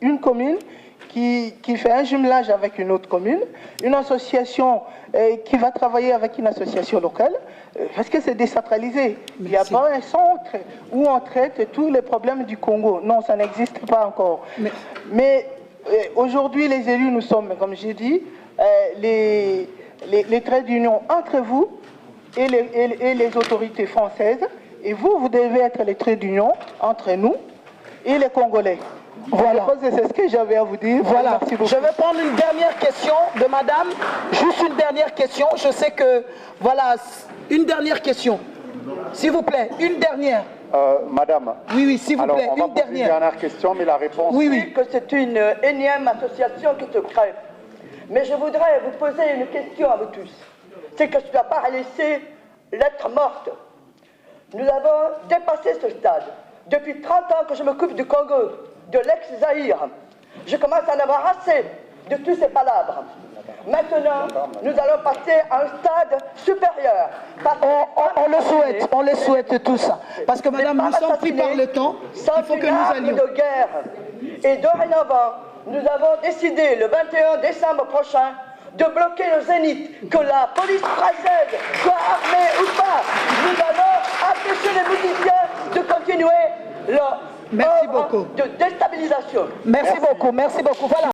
S12: Une commune qui fait un jumelage avec une autre commune, une association qui va travailler avec une association locale, parce que c'est décentralisé. Il n'y a pas un centre où on traite tous les problèmes du Congo. Non, ça n'existe pas encore. Mais aujourd'hui, les élus, nous sommes, comme j'ai dit, les traits d'union entre vous et les autorités françaises. Et vous devez être les traits d'union entre nous et les Congolais. Voilà. C'est ce que j'avais à vous dire. Voilà. Je vais prendre une dernière question de madame. Juste une dernière question. Je sais que... Voilà, une dernière question. S'il vous plaît, une dernière.
S6: Madame.
S12: Oui, s'il vous plaît, une dernière.
S6: Une dernière question, mais la réponse...
S15: Oui, que c'est une énième association qui se crée. Mais je voudrais vous poser une question à vous tous. C'est que je ne dois pas laisser l'être morte. Nous avons dépassé ce stade. Depuis 30 ans que je m'occupe du Congo, de l'ex-Zaïre. Je commence à en avoir assez de tous ces palabres. Maintenant, nous allons passer à un stade supérieur.
S12: On le souhaite tous. Parce que madame, nous sommes pris par le temps. Il faut que nous allions.
S15: De guerre. Et dorénavant, nous avons décidé le 21 décembre prochain de bloquer le zénith, que la police française soit armée ou pas, nous allons empêcher les musiciens de continuer leur œuvre de déstabilisation.
S7: Merci beaucoup, merci beaucoup. Voilà.